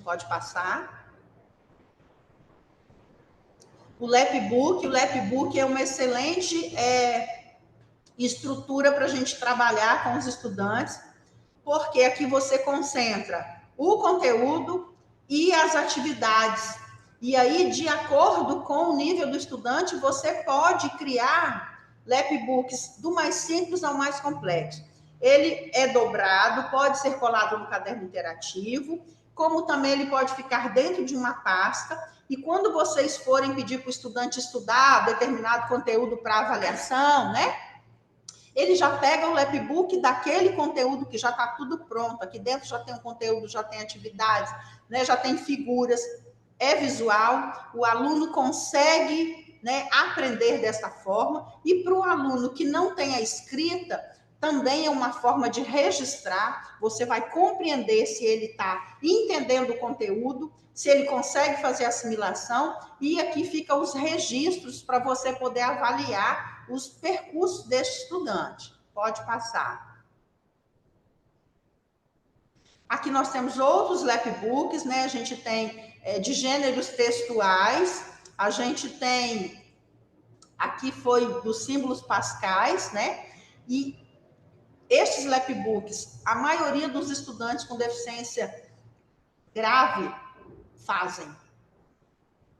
[SPEAKER 2] Pode passar. O Lapbook é uma excelente estrutura para a gente trabalhar com os estudantes, porque aqui você concentra o conteúdo e as atividades. E aí, de acordo com o nível do estudante, você pode criar Lapbooks do mais simples ao mais complexo. Ele é dobrado, pode ser colado no caderno interativo, como também ele pode ficar dentro de uma pasta, e quando vocês forem pedir para o estudante estudar determinado conteúdo para avaliação, né? Ele já pega o Lapbook daquele conteúdo que já está tudo pronto, aqui dentro já tem um conteúdo, já tem atividades, né? Já tem figuras, é visual, o aluno consegue, né, aprender dessa forma, e para o aluno que não tem a escrita, também é uma forma de registrar, você vai compreender se ele está entendendo o conteúdo, se ele consegue fazer assimilação, e aqui ficam os registros para você poder avaliar os percursos deste estudante. Pode passar. Aqui nós temos outros Lapbooks, né? A gente tem de gêneros textuais, a gente tem, aqui foi dos símbolos pascais, né? E estes Lapbooks, a maioria dos estudantes com deficiência grave fazem.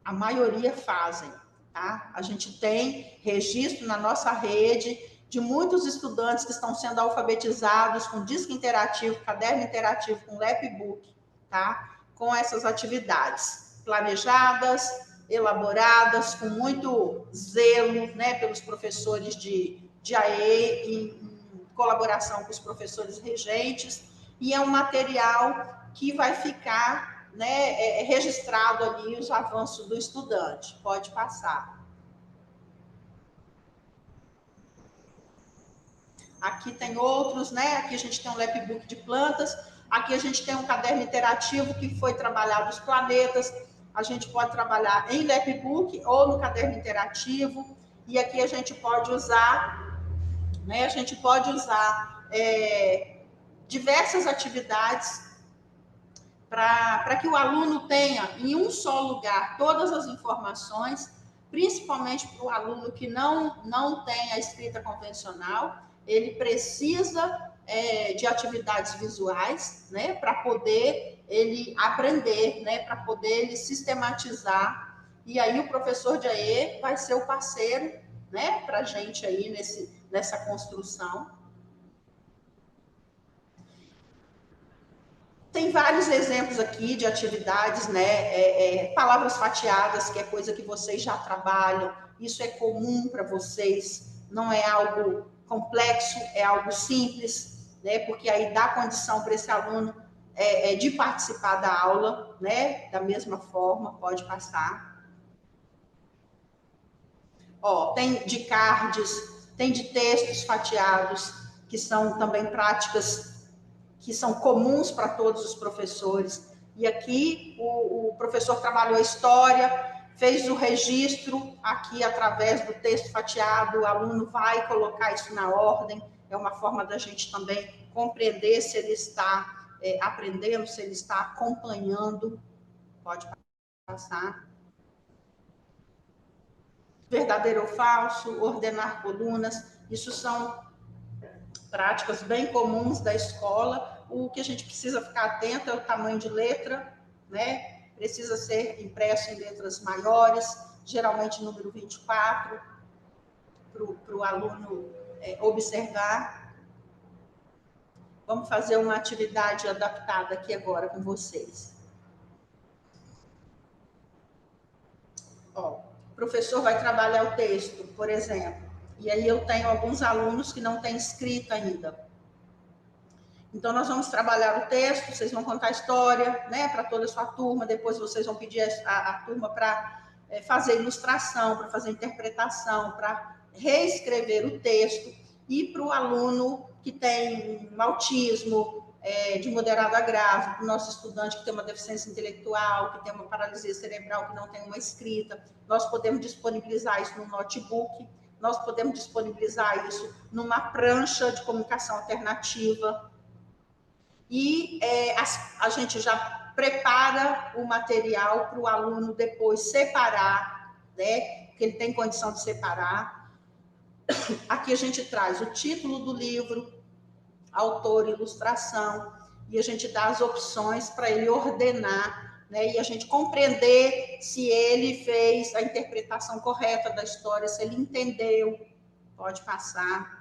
[SPEAKER 2] A maioria fazem, tá? A gente tem registro na nossa rede de muitos estudantes que estão sendo alfabetizados com disco interativo, caderno interativo, com Lapbook, tá? Com essas atividades planejadas, elaboradas, com muito zelo, né, pelos professores de AE, em colaboração com os professores regentes, e é um material que vai ficar, né, registrado ali os avanços do estudante. Pode passar. Aqui tem outros, né? Aqui a gente tem um Lapbook de plantas, aqui a gente tem um caderno interativo que foi trabalhado os planetas, a gente pode trabalhar em Lapbook ou no caderno interativo, e aqui a gente pode usar, né? A gente pode usar diversas atividades para que o aluno tenha em um só lugar todas as informações, principalmente para o aluno que não tem a escrita convencional, ele precisa de atividades visuais, né, para poder ele aprender, né, para poder ele sistematizar, e aí o professor de AE vai ser o parceiro né, para a gente aí nessa construção. Tem vários exemplos aqui de atividades, né? Palavras fatiadas, que é coisa que vocês já trabalham, isso é comum para vocês, não é algo complexo, é algo simples, né? Porque aí dá condição para esse aluno de participar da aula, né? Da mesma forma, pode passar. Ó, tem de cards, tem de textos fatiados, que são também práticas que são comuns para todos os professores. E aqui o professor trabalhou a história, fez o registro aqui através do texto fatiado, o aluno vai colocar isso na ordem, é uma forma da gente também compreender se ele está aprendendo, se ele está acompanhando. Pode passar. Verdadeiro ou falso, ordenar colunas, isso são práticas bem comuns da escola. O que a gente precisa ficar atento é o tamanho de letra, né? Precisa ser impresso em letras maiores, geralmente número 24, para o aluno observar. Vamos fazer uma atividade adaptada aqui agora com vocês. Ó, o professor vai trabalhar o texto, por exemplo, e aí eu tenho alguns alunos que não têm escrita ainda. Então, nós vamos trabalhar o texto, vocês vão contar a história, né, para toda a sua turma, depois vocês vão pedir a turma para fazer ilustração, para fazer interpretação, para reescrever o texto, e para o aluno que tem um autismo de moderado a grave, para o nosso estudante que tem uma deficiência intelectual, que tem uma paralisia cerebral, que não tem uma escrita, nós podemos disponibilizar isso no notebook, nós podemos disponibilizar isso numa prancha de comunicação alternativa, e a gente já prepara o material para o aluno depois separar, né? Porque ele tem condição de separar. Aqui a gente traz o título do livro, autor, ilustração, e a gente dá as opções para ele ordenar, né? E a gente compreender se ele fez a interpretação correta da história, se ele entendeu. Pode passar.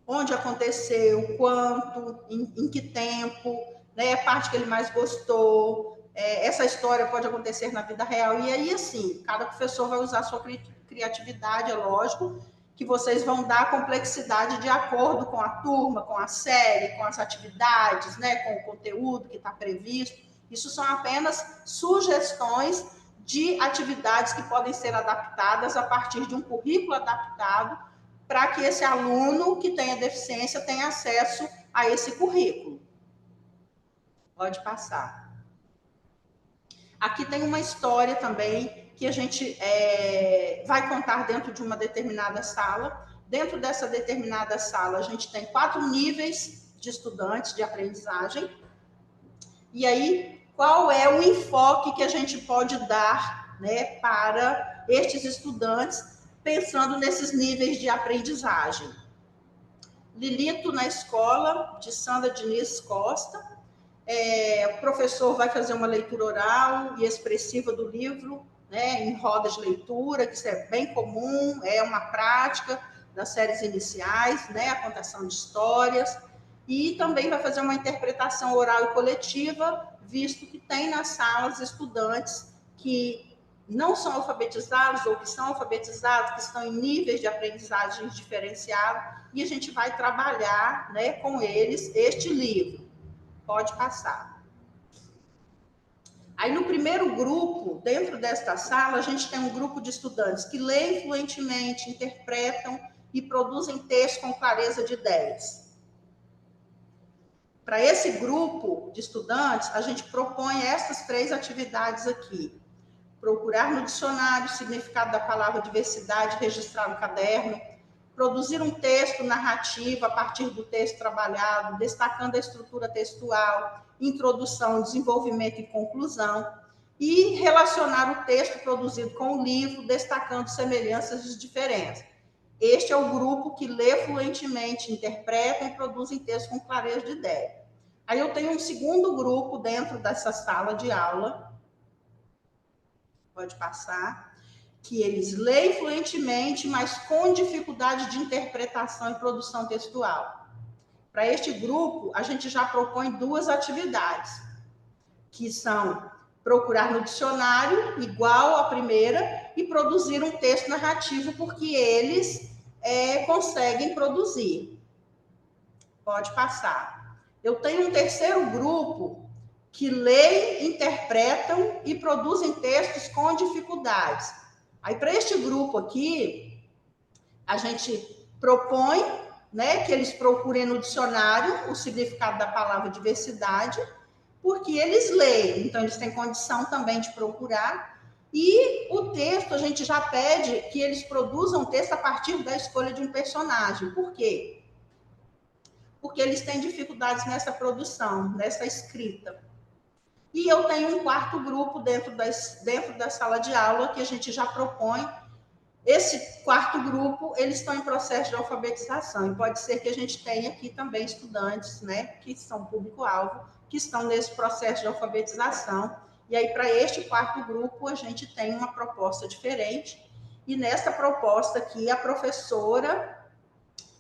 [SPEAKER 2] Onde aconteceu, quanto, em que tempo, né, a parte que ele mais gostou, essa história pode acontecer na vida real, e aí, assim, cada professor vai usar a sua criatividade, é lógico, que vocês vão dar complexidade de acordo com a turma, com a série, com as atividades, né, com o conteúdo que está previsto. Isso são apenas sugestões de atividades que podem ser adaptadas a partir de um currículo adaptado para que esse aluno que tenha deficiência tenha acesso a esse currículo. Pode passar. Aqui tem uma história também que a gente vai contar dentro de uma determinada sala. Dentro dessa determinada sala, a gente tem 4 níveis de estudantes de aprendizagem. E aí, qual é o enfoque que a gente pode dar, né, para estes estudantes, pensando nesses níveis de aprendizagem? Lilito na escola, de Sandra Diniz Costa. O professor vai fazer uma leitura oral e expressiva do livro, né, em rodas de leitura, que isso é bem comum, é uma prática das séries iniciais, né, a contação de histórias. E também vai fazer uma interpretação oral e coletiva, visto que tem nas salas estudantes que não são alfabetizados ou que são alfabetizados, que estão em níveis de aprendizagem diferenciados, e a gente vai trabalhar, né, com eles este livro. Pode passar. Aí, no primeiro grupo, dentro desta sala, a gente tem um grupo de estudantes que leem fluentemente, interpretam e produzem texto com clareza de ideias. Para esse grupo de estudantes, a gente propõe essas 3 atividades aqui. Procurar no dicionário o significado da palavra diversidade, registrar no caderno, produzir um texto narrativo a partir do texto trabalhado, destacando a estrutura textual, introdução, desenvolvimento e conclusão, e relacionar o texto produzido com o livro, destacando semelhanças e diferenças. Este é o grupo que lê fluentemente, interpreta e produz texto com clareza de ideia. Aí eu tenho um segundo grupo dentro dessa sala de aula, pode passar, que eles leem fluentemente, mas com dificuldade de interpretação e produção textual. Para este grupo, a gente já propõe 2 atividades, que são procurar no dicionário, igual à primeira, e produzir um texto narrativo, porque eles conseguem produzir. Pode passar. Eu tenho um terceiro grupo que leem, interpretam e produzem textos com dificuldades. Aí, para este grupo aqui, a gente propõe, né, que eles procurem no dicionário o significado da palavra diversidade, porque eles leem, então eles têm condição também de procurar. E o texto, a gente já pede que eles produzam um texto a partir da escolha de um personagem. Por quê? Porque eles têm dificuldades nessa produção, nessa escrita. E eu tenho um quarto grupo dentro da sala de aula, que a gente já propõe. Esse quarto grupo, eles estão em processo de alfabetização, e pode ser que a gente tenha aqui também estudantes, né, que são público-alvo, que estão nesse processo de alfabetização. E aí, para este quarto grupo, a gente tem uma proposta diferente, e nessa proposta aqui, a professora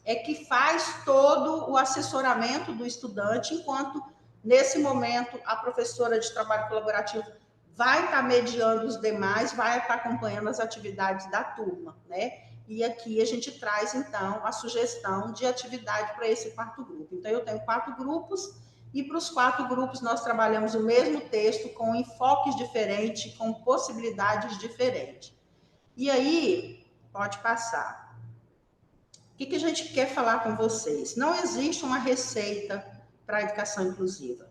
[SPEAKER 2] é que faz todo o assessoramento do estudante, enquanto, nesse momento, a professora de trabalho colaborativo vai estar mediando os demais, vai estar acompanhando as atividades da turma, né? E aqui a gente traz, então, a sugestão de atividade para esse quarto grupo. Então, eu tenho 4 grupos, e para os 4 grupos nós trabalhamos o mesmo texto, com enfoques diferentes, com possibilidades diferentes. E aí, pode passar. O que a gente quer falar com vocês? Não existe uma receita para a educação inclusiva.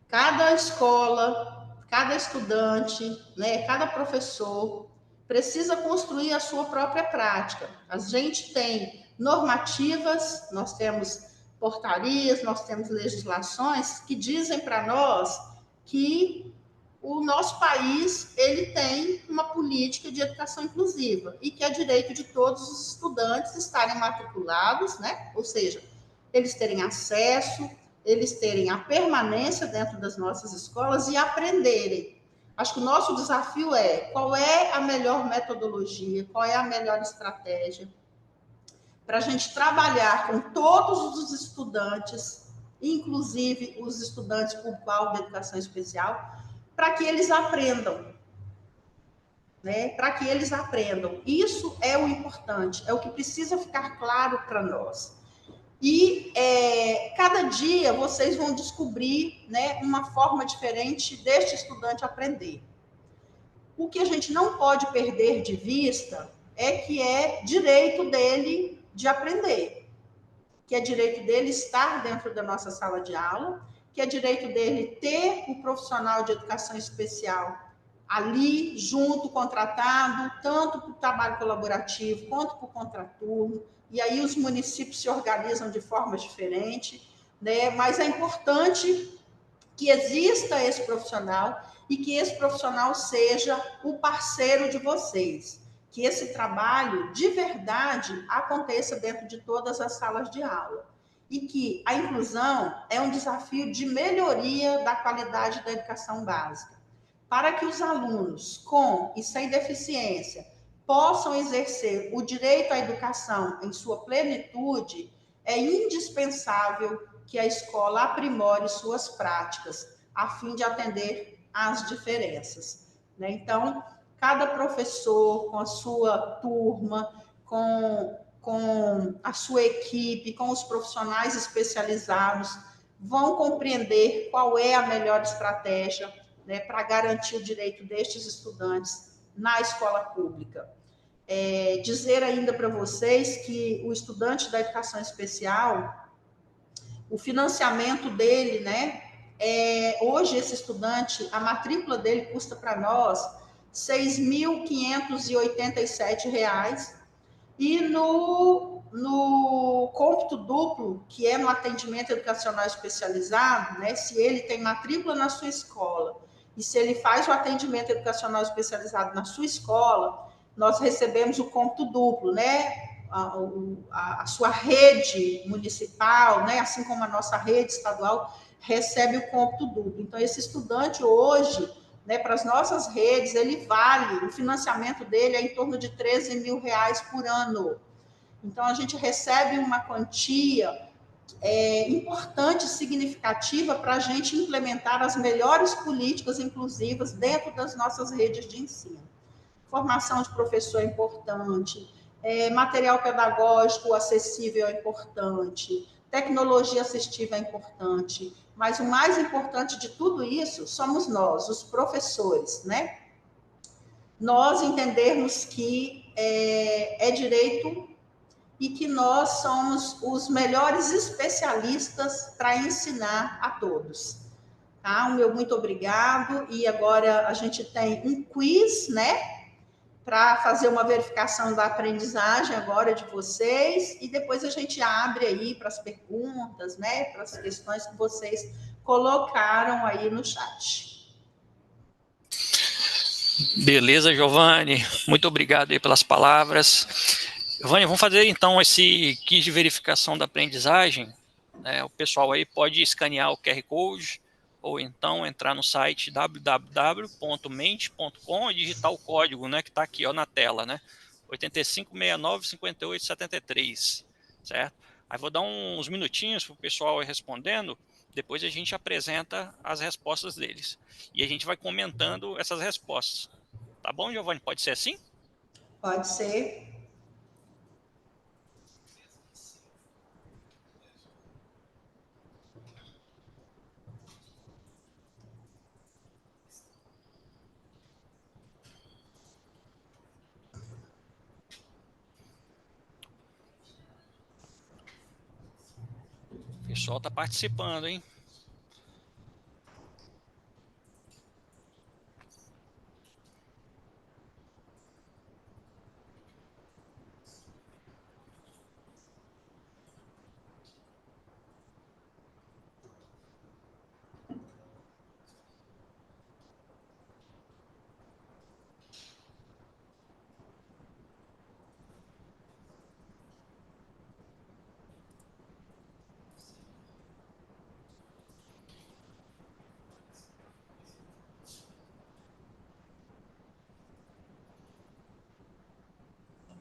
[SPEAKER 2] Cada escola, cada estudante, né, cada professor precisa construir a sua própria prática. A gente tem normativas, nós temos portarias, nós temos legislações que dizem para nós que o nosso país ele tem uma política de educação inclusiva e que é direito de todos os estudantes estarem matriculados, né? Ou seja, eles terem acesso, eles terem a permanência dentro das nossas escolas e aprenderem. Acho que o nosso desafio é qual é a melhor metodologia, qual é a melhor estratégia para a gente trabalhar com todos os estudantes, inclusive os estudantes público-alvo da educação especial, para que eles aprendam, né? Para que eles aprendam. Isso é o importante, é o que precisa ficar claro para nós. E cada dia vocês vão descobrir, né, uma forma diferente deste estudante aprender. O que a gente não pode perder de vista é que é direito dele de aprender, que é direito dele estar dentro da nossa sala de aula, que é direito dele ter o profissional de educação especial ali, junto, contratado, tanto para o trabalho colaborativo, quanto para o contraturno, e aí os municípios se organizam de forma diferente, né? Mas é importante que exista esse profissional e que esse profissional seja o parceiro de vocês, que esse trabalho, de verdade, aconteça dentro de todas as salas de aula. E que a inclusão é um desafio de melhoria da qualidade da educação básica. Para que os alunos com e sem deficiência possam exercer o direito à educação em sua plenitude, é indispensável que a escola aprimore suas práticas, a fim de atender às diferenças, né? Então, cada professor, com a sua turma, com a sua equipe, com os profissionais especializados, vão compreender qual é a melhor estratégia, né, para garantir o direito destes estudantes na escola pública. Dizer ainda para vocês que o estudante da educação especial, o financiamento dele, né, hoje esse estudante, a matrícula dele custa para nós R$ 6.587, e no cômputo duplo, que é no atendimento educacional especializado, né, se ele tem matrícula na sua escola e se ele faz o atendimento educacional especializado na sua escola, nós recebemos o cômputo duplo, né? A sua rede municipal, né, assim como a nossa rede estadual, recebe o cômputo duplo. Então, esse estudante hoje, né, para as nossas redes, ele vale, o financiamento dele é em torno de R$ 13 mil por ano. Então, a gente recebe uma quantia importante, significativa, para a gente implementar as melhores políticas inclusivas dentro das nossas redes de ensino. Formação de professor é importante, material pedagógico acessível é importante, tecnologia assistiva é importante, mas o mais importante de tudo isso somos nós, os professores, né? Nós entendermos que é direito e que nós somos os melhores especialistas para ensinar a todos. Tá? O meu muito obrigado. E agora a gente tem um quiz, né? Para fazer uma verificação da aprendizagem agora de vocês. E depois a gente abre aí para as perguntas, né? Para as questões que vocês colocaram aí no chat.
[SPEAKER 4] Beleza, Giovanni. Muito obrigado aí pelas palavras. Giovanni, vamos fazer então esse quiz de verificação da aprendizagem. O pessoal aí pode escanear o QR Code ou então entrar no site www.mente.com e digitar o código, né, que está aqui ó, na tela, né? 85695873, certo? Aí vou dar uns minutinhos para o pessoal ir respondendo, depois a gente apresenta as respostas deles. E a gente vai comentando essas respostas. Tá bom, Giovanni? Pode ser assim?
[SPEAKER 2] Pode ser.
[SPEAKER 4] O pessoal está participando, hein?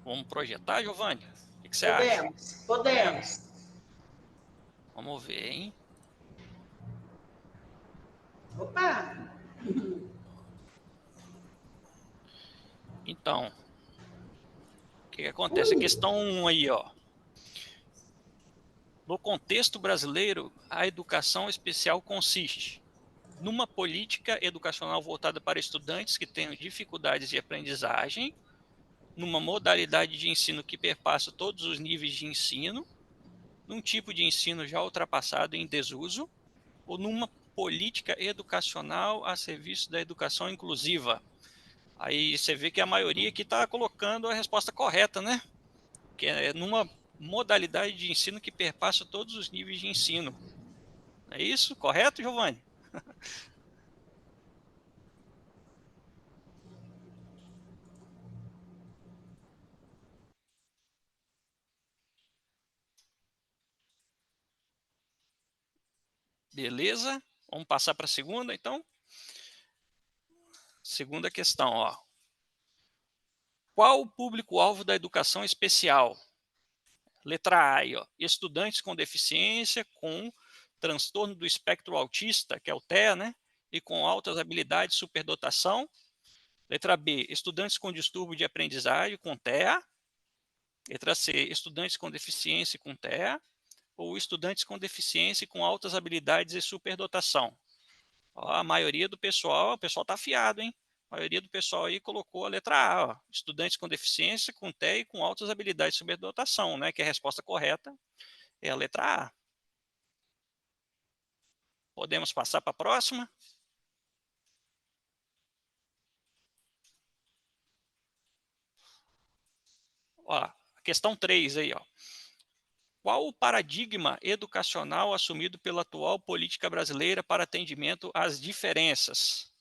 [SPEAKER 4] Vamos projetar, Giovanni? O que você acha?
[SPEAKER 2] Podemos.
[SPEAKER 4] Vamos ver, hein?
[SPEAKER 2] Opa!
[SPEAKER 4] Então, o que acontece? A questão 1 aí, ó. No contexto brasileiro, a educação especial consiste numa política educacional voltada para estudantes que tenham dificuldades de aprendizagem, numa modalidade de ensino que perpassa todos os níveis de ensino, num tipo de ensino já ultrapassado em desuso, ou numa política educacional a serviço da educação inclusiva. Aí você vê que a maioria aqui está colocando a resposta correta, né? Que é numa modalidade de ensino que perpassa todos os níveis de ensino. É isso? Correto, Giovanni? Beleza? Vamos passar para a segunda, então? Segunda questão, ó. Qual o público-alvo da educação especial? Letra A, aí, ó, estudantes com deficiência, com transtorno do espectro autista, que é o TEA, né? E com altas habilidades de superdotação. Letra B, estudantes com distúrbio de aprendizagem, com TEA. Letra C, estudantes com deficiência com TEA. Ou estudantes com deficiência com altas habilidades e superdotação. Ó, a maioria do pessoal, o pessoal está afiado, hein? A maioria do pessoal aí colocou a letra A, ó, estudantes com deficiência, com TEA e com altas habilidades de superdotação, né? Que a resposta correta é a letra A. Podemos passar para a próxima? Ó, a questão 3 aí, ó. Qual o paradigma educacional assumido pela atual política brasileira para atendimento às diferenças?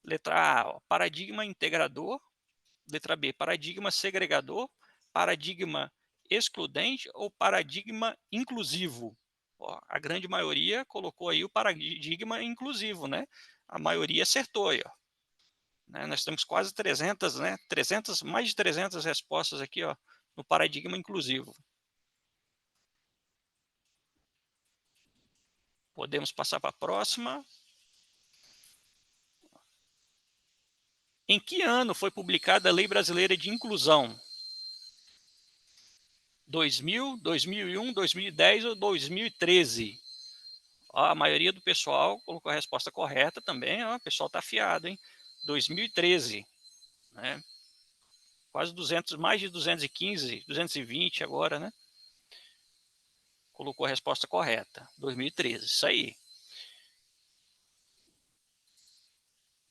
[SPEAKER 4] Letra A, ó, paradigma integrador. Letra B, paradigma segregador. Paradigma excludente ou paradigma inclusivo? Ó, a grande maioria colocou aí o paradigma inclusivo, né? a maioria acertou aí, ó. Nós temos quase 300, mais de 300 respostas aqui, ó, no paradigma inclusivo. Podemos passar para a próxima. Em que ano foi publicada a Lei Brasileira de Inclusão? 2000, 2001, 2010 ou 2013? Ó, a maioria do pessoal colocou a resposta correta também. Ó, o pessoal está afiado, hein? 2013. Né? Quase 200, mais de 215, 220 agora, né? Colocou a resposta correta. 2013, isso aí.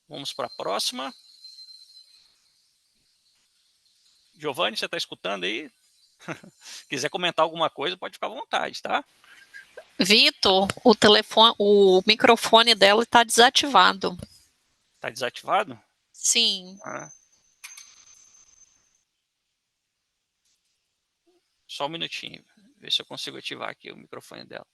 [SPEAKER 4] Vamos para a próxima. Giovanni, você está escutando aí? Quiser comentar alguma coisa, pode ficar à vontade, tá?
[SPEAKER 5] Vitor, o microfone dela está desativado.
[SPEAKER 4] Está desativado?
[SPEAKER 5] Sim.
[SPEAKER 4] Só um minutinho, ver se eu consigo ativar aqui o microfone dela.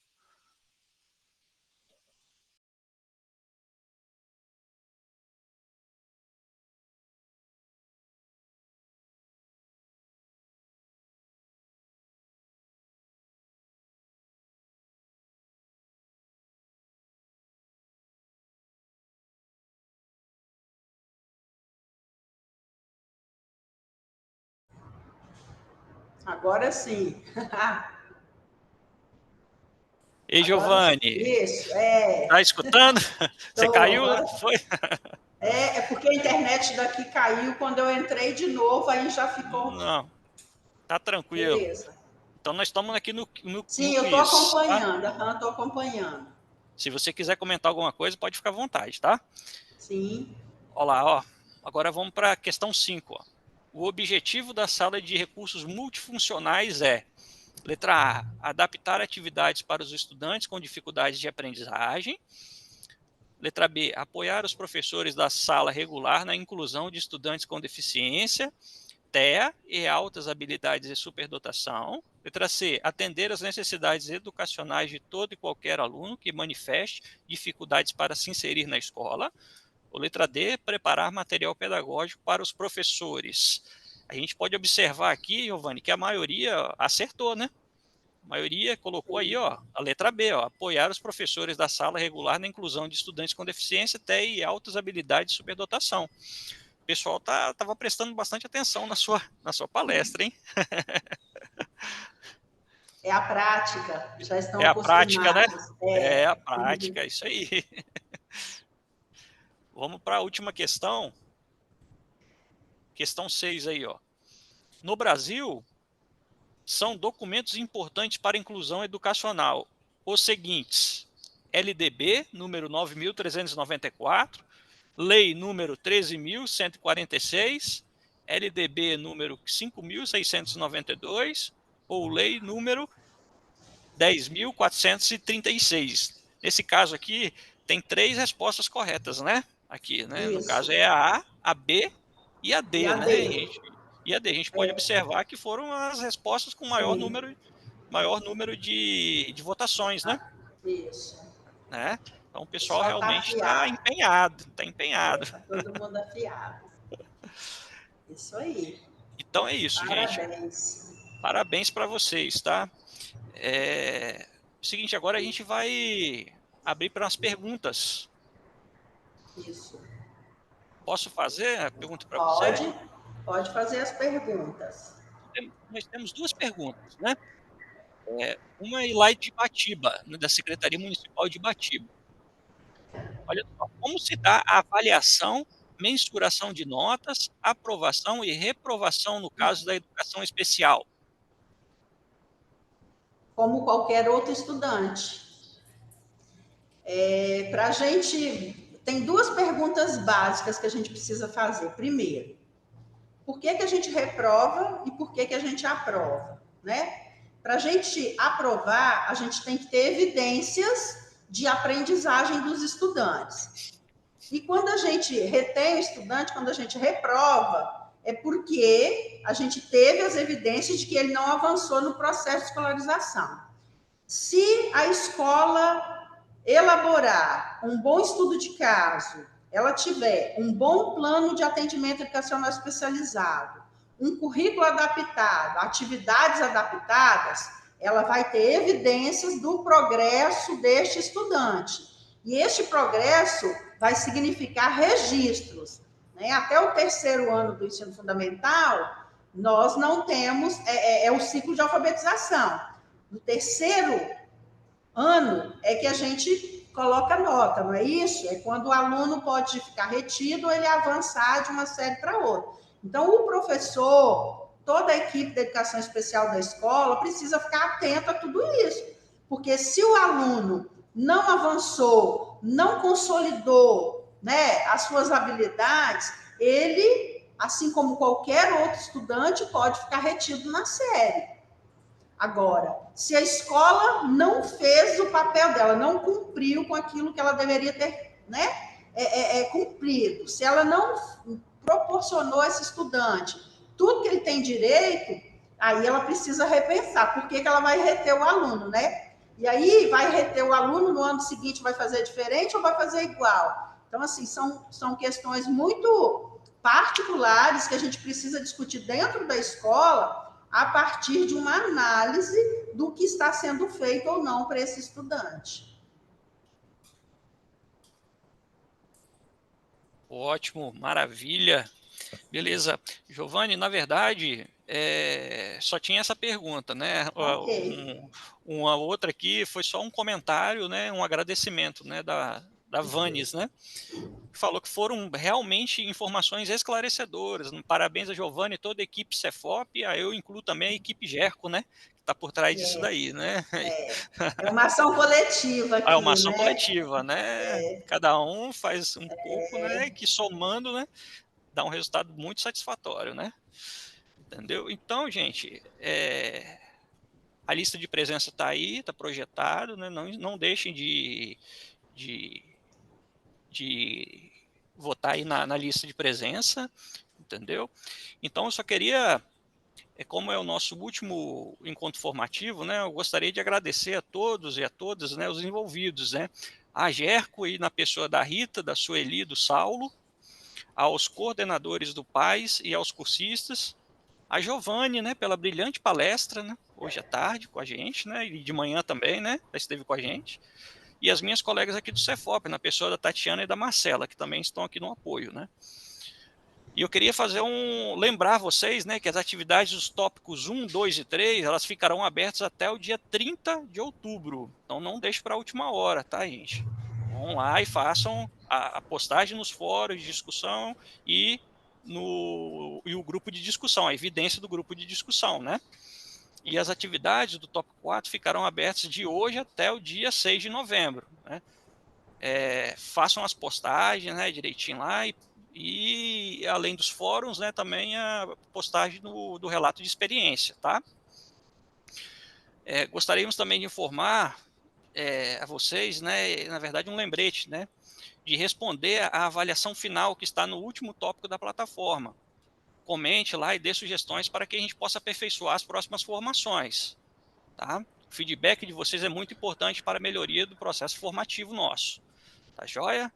[SPEAKER 2] Agora sim.
[SPEAKER 4] Ei, Giovanni.
[SPEAKER 2] Isso, é.
[SPEAKER 4] Tá escutando? Você caiu?
[SPEAKER 2] Agora...
[SPEAKER 4] Foi?
[SPEAKER 2] É porque a internet daqui caiu, quando eu entrei de novo, aí já ficou...
[SPEAKER 4] Não, tá tranquilo.
[SPEAKER 2] Beleza.
[SPEAKER 4] Então nós estamos aqui no
[SPEAKER 2] Sim,
[SPEAKER 4] no
[SPEAKER 2] eu estou acompanhando,
[SPEAKER 4] tá?
[SPEAKER 2] estou acompanhando.
[SPEAKER 4] Se você quiser comentar alguma coisa, pode ficar à vontade, tá?
[SPEAKER 2] Sim.
[SPEAKER 4] Olha lá, ó. Agora vamos para a questão 5. Ó. O objetivo da sala de recursos multifuncionais é: letra A, adaptar atividades para os estudantes com dificuldades de aprendizagem. Letra B, apoiar os professores da sala regular na inclusão de estudantes com deficiência, TEA e altas habilidades e superdotação. Letra C, atender às necessidades educacionais de todo e qualquer aluno que manifeste dificuldades para se inserir na escola. Ou letra D, preparar material pedagógico para os professores. A gente pode observar aqui, Giovanni, que a maioria acertou, né? A maioria colocou aí, ó, a letra B, ó, apoiar os professores da sala regular na inclusão de estudantes com deficiência, TEA e altas habilidades de superdotação. O pessoal estava prestando bastante atenção na sua palestra, hein?
[SPEAKER 2] É a prática, já estão
[SPEAKER 4] acostumados. É a prática, né? É a prática,
[SPEAKER 2] Uhum.
[SPEAKER 4] isso aí. Vamos para a última questão. Questão 6 aí, ó. No Brasil, são documentos importantes para a inclusão educacional os seguintes: LDB, número 9.394, Lei número 13.146, LDB número 5.692 ou Lei número 10.436. Nesse caso aqui, tem 3 respostas corretas, né? Aqui, né?
[SPEAKER 2] Isso.
[SPEAKER 4] No caso é a A, a B e a D,
[SPEAKER 2] e a
[SPEAKER 4] né?
[SPEAKER 2] D.
[SPEAKER 4] E a D. A gente pode observar que foram as respostas com maior número de votações, né?
[SPEAKER 2] Isso.
[SPEAKER 4] Né? Então o pessoal realmente
[SPEAKER 2] está
[SPEAKER 4] empenhado, está empenhado.
[SPEAKER 2] Está todo mundo afiado. Isso aí.
[SPEAKER 4] Então é isso, gente. Parabéns para vocês, tá? O seguinte, agora a gente vai abrir para as perguntas.
[SPEAKER 2] Isso.
[SPEAKER 4] Posso fazer a pergunta para você?
[SPEAKER 2] Pode fazer as perguntas.
[SPEAKER 4] Nós temos 2 perguntas, né? Uma é lá de Ibatiba, né, da Secretaria Municipal de Ibatiba. Olha só, como se dá a avaliação, mensuração de notas, aprovação e reprovação no caso da educação especial?
[SPEAKER 2] Como qualquer outro estudante. Para a gente... Tem 2 perguntas básicas que a gente precisa fazer. Primeiro, por que a gente reprova e por que a gente aprova, né? Para a gente aprovar, a gente tem que ter evidências de aprendizagem dos estudantes. E quando a gente retém o estudante, quando a gente reprova, é porque a gente teve as evidências de que ele não avançou no processo de escolarização. Se a escola elaborar um bom estudo de caso, ela tiver um bom plano de atendimento educacional especializado, um currículo adaptado, atividades adaptadas, ela vai ter evidências do progresso deste estudante. E este progresso vai significar registros. Né? Até o terceiro ano do ensino fundamental, nós não temos, o ciclo de alfabetização. No terceiro ano é que a gente coloca nota, não é isso? É quando o aluno pode ficar retido ou ele avançar de uma série para outra. Então, o professor, toda a equipe da educação especial da escola precisa ficar atento a tudo isso. Porque se o aluno não avançou, não consolidou, né, as suas habilidades, ele, assim como qualquer outro estudante, pode ficar retido na série. Agora, se a escola não fez o papel dela, não cumpriu com aquilo que ela deveria ter, né, cumprido, se ela não proporcionou a esse estudante tudo que ele tem direito, aí ela precisa repensar por que ela vai reter o aluno, né? E aí vai reter o aluno, no ano seguinte vai fazer diferente ou vai fazer igual? Então, assim, são questões muito particulares que a gente precisa discutir dentro da escola a partir de uma análise do que está sendo feito ou não para esse estudante.
[SPEAKER 4] Ótimo, maravilha. Beleza. Giovanni, na verdade, só tinha essa pergunta, né?
[SPEAKER 2] Ok.
[SPEAKER 4] Uma outra aqui foi só um comentário, né? Um agradecimento, né? Da Vanes, né? Falou que foram realmente informações esclarecedoras. Parabéns a Giovanni e toda a equipe Cefop, aí eu incluo também a equipe Gerco, né? Que está por trás disso daí, né?
[SPEAKER 2] É uma ação coletiva
[SPEAKER 4] É uma
[SPEAKER 2] aqui,
[SPEAKER 4] ação
[SPEAKER 2] né?
[SPEAKER 4] coletiva, né? Cada um faz um pouco, né? Que somando, né? Dá um resultado muito satisfatório, né? Entendeu? Então, gente, a lista de presença está aí, está projetado, né? Não deixem de, de votar aí na lista de presença, entendeu? Então, eu só queria, como é o nosso último encontro formativo, né? Eu gostaria de agradecer a todos e a todas, né? Os envolvidos, né? A Gerco e na pessoa da Rita, da Sueli, do Saulo, aos coordenadores do PAIS e aos cursistas, a Giovanni, né, pela brilhante palestra, né, hoje à tarde com a gente, né, e de manhã também, né, esteve com a gente, e as minhas colegas aqui do Cefop, na pessoa da Tatiana e da Marcela, que também estão aqui no apoio, né. E eu queria lembrar vocês, né, que as atividades dos tópicos 1, 2 e 3, elas ficarão abertas até o dia 30 de outubro. Então não deixe para a última hora, tá, gente? Vão lá e façam a postagem nos fóruns de discussão e o grupo de discussão, a evidência do grupo de discussão, né? E as atividades do tópico 4 ficarão abertas de hoje até o dia 6 de novembro, né? Façam as postagens, né, direitinho lá e além dos fóruns, né, também a postagem do relato de experiência, tá? Gostaríamos também de informar a vocês, né, na verdade um lembrete, né, de responder à avaliação final que está no último tópico da plataforma. Comente lá e dê sugestões para que a gente possa aperfeiçoar as próximas formações, tá? O feedback de vocês é muito importante para a melhoria do processo formativo nosso, tá joia?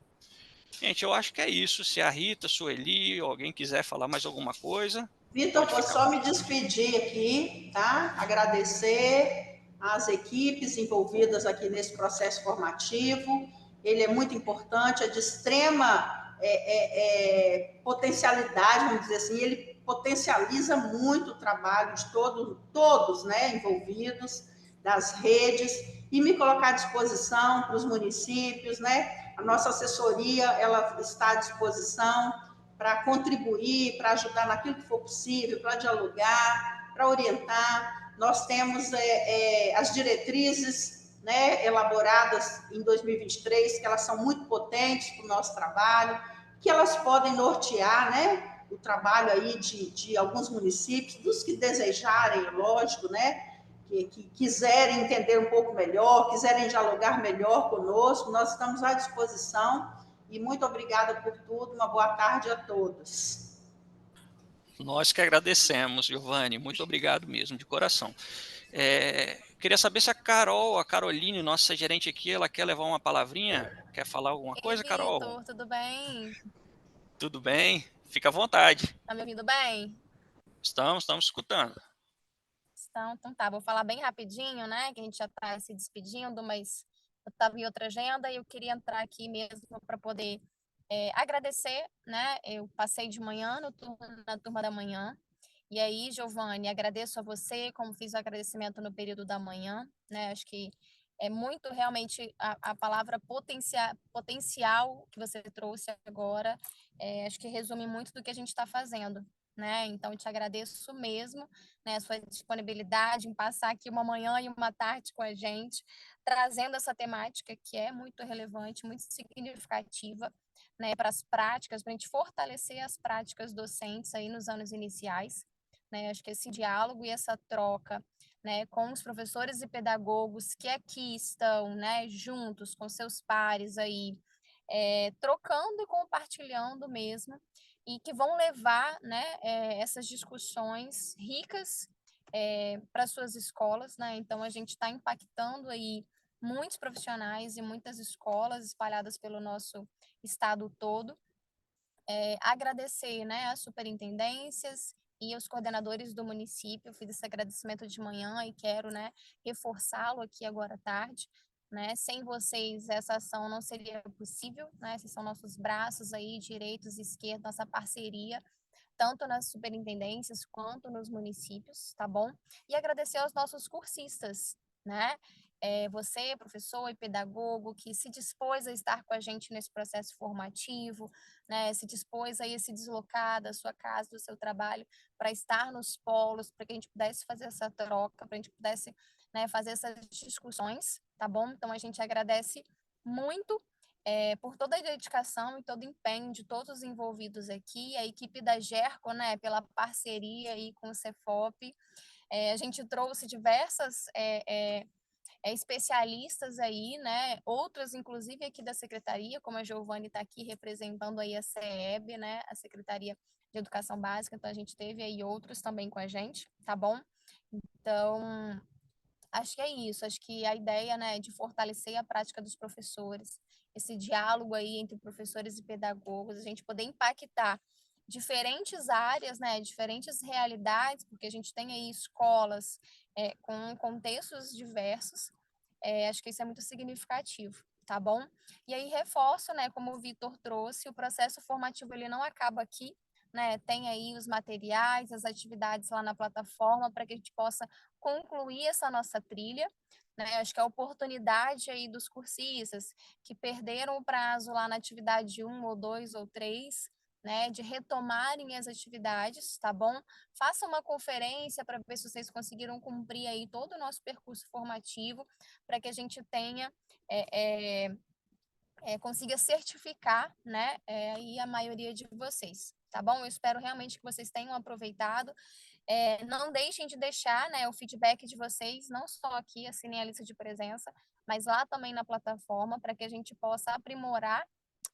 [SPEAKER 4] Gente, eu acho que é isso. Se a Rita, Sueli, alguém quiser falar mais alguma coisa,
[SPEAKER 2] Vitor,
[SPEAKER 4] pode
[SPEAKER 2] vou
[SPEAKER 4] ficar à
[SPEAKER 2] só me
[SPEAKER 4] vontade.
[SPEAKER 2] despedir aqui, tá? Agradecer às equipes envolvidas aqui nesse processo formativo. Ele é muito importante, é de extrema potencialidade, vamos dizer assim. Ele potencializa muito o trabalho de todos, né, envolvidos, das redes, e me colocar à disposição para os municípios, né? A nossa assessoria, ela está à disposição para contribuir, para ajudar naquilo que for possível, para dialogar, para orientar. Nós temos as diretrizes, né, elaboradas em 2023, que elas são muito potentes para o nosso trabalho, que elas podem nortear, né, o trabalho aí de alguns municípios, dos que desejarem, lógico, né, que quiserem entender um pouco melhor, quiserem dialogar melhor conosco, nós estamos à disposição. E muito obrigada por tudo. Uma boa tarde a todos.
[SPEAKER 4] Nós que agradecemos, Giovanni. Muito obrigado mesmo, de coração. Queria saber se a Carol, a Caroline, nossa gerente aqui, ela quer levar uma palavrinha? Quer falar alguma
[SPEAKER 6] Ei,
[SPEAKER 4] coisa, Carol?
[SPEAKER 6] Vitor, tudo bem?
[SPEAKER 4] Tudo bem? Fica à vontade.
[SPEAKER 6] Tá me ouvindo bem?
[SPEAKER 4] Estamos escutando.
[SPEAKER 6] Então tá, vou falar bem rapidinho, né? Que a gente já tá se despedindo, mas eu estava em outra agenda e eu queria entrar aqui mesmo para poder agradecer, né? Eu passei de manhã na turma da manhã. E aí, Giovanni, agradeço a você, como fiz o agradecimento no período da manhã, né? Acho que é muito realmente a palavra potencial que você trouxe agora, acho que resume muito do que a gente está fazendo, né? Então, eu te agradeço mesmo, né, a sua disponibilidade em passar aqui uma manhã e uma tarde com a gente, trazendo essa temática que é muito relevante, muito significativa, né, para as práticas, para a gente fortalecer as práticas docentes aí nos anos iniciais, né? Acho que esse diálogo e essa troca, né, com os professores e pedagogos que aqui estão, né, juntos com seus pares aí, trocando e compartilhando mesmo, e que vão levar, né, essas discussões ricas para suas escolas, né? Então a gente está impactando aí muitos profissionais e muitas escolas espalhadas pelo nosso estado todo. Agradecer, né, as superintendências e os coordenadores do município. Eu fiz esse agradecimento de manhã e quero, né, reforçá-lo aqui agora à tarde, né? Sem vocês essa ação não seria possível, né? Esses são nossos braços aí, direitos e esquerdos, nossa parceria, tanto nas superintendências quanto nos municípios, tá bom? E agradecer aos nossos cursistas, né? Você, professor e pedagogo, que se dispôs a estar com a gente nesse processo formativo, né? Se dispôs a se deslocar da sua casa, do seu trabalho, para estar nos polos, para que a gente pudesse fazer essa troca, para a gente pudesse, né, fazer essas discussões, tá bom? Então, a gente agradece muito por toda a dedicação e todo o empenho de todos os envolvidos aqui, a equipe da Gerco, né, pela parceria aí com o Cefop. A gente trouxe diversas especialistas aí, né, outras inclusive aqui da secretaria, como a Giovanni está aqui representando aí a CEB, né, a Secretaria de Educação Básica, então a gente teve aí outros também com a gente, tá bom? Então, acho que é isso, acho que a ideia, né, de fortalecer a prática dos professores, esse diálogo aí entre professores e pedagogos, a gente poder impactar diferentes áreas, né, diferentes realidades, porque a gente tem aí escolas com contextos diversos, acho que isso é muito significativo, tá bom? E aí reforço, né, como o Vitor trouxe, o processo formativo ele não acaba aqui, né? Tem aí os materiais, as atividades lá na plataforma para que a gente possa concluir essa nossa trilha, né? Acho que a oportunidade aí dos cursistas que perderam o prazo lá na atividade 1 ou 2 ou 3, né, de retomarem as atividades, tá bom? Faça uma conferência para ver se vocês conseguiram cumprir aí todo o nosso percurso formativo, para que a gente tenha consiga certificar, né, aí a maioria de vocês, tá bom? Eu espero realmente que vocês tenham aproveitado. Não deixem de deixar, né, o feedback de vocês, não só aqui, assinem a lista de presença, mas lá também na plataforma, para que a gente possa aprimorar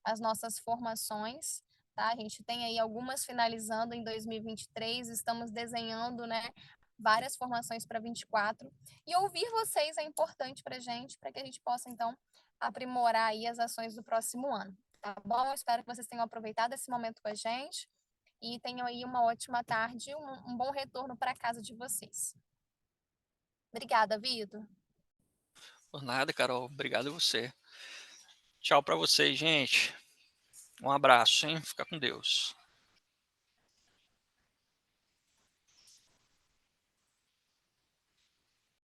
[SPEAKER 6] as nossas formações, tá? A gente tem aí algumas finalizando em 2023, estamos desenhando, né, várias formações para 24, e ouvir vocês é importante para a gente, para que a gente possa, então, aprimorar aí as ações do próximo ano, tá bom? Espero que vocês tenham aproveitado esse momento com a gente e tenham aí uma ótima tarde, um bom retorno para casa de vocês. Obrigada, Vitor.
[SPEAKER 4] Por nada, Carol. Obrigado a você. Tchau para vocês, gente. Um abraço, hein? Fica com Deus.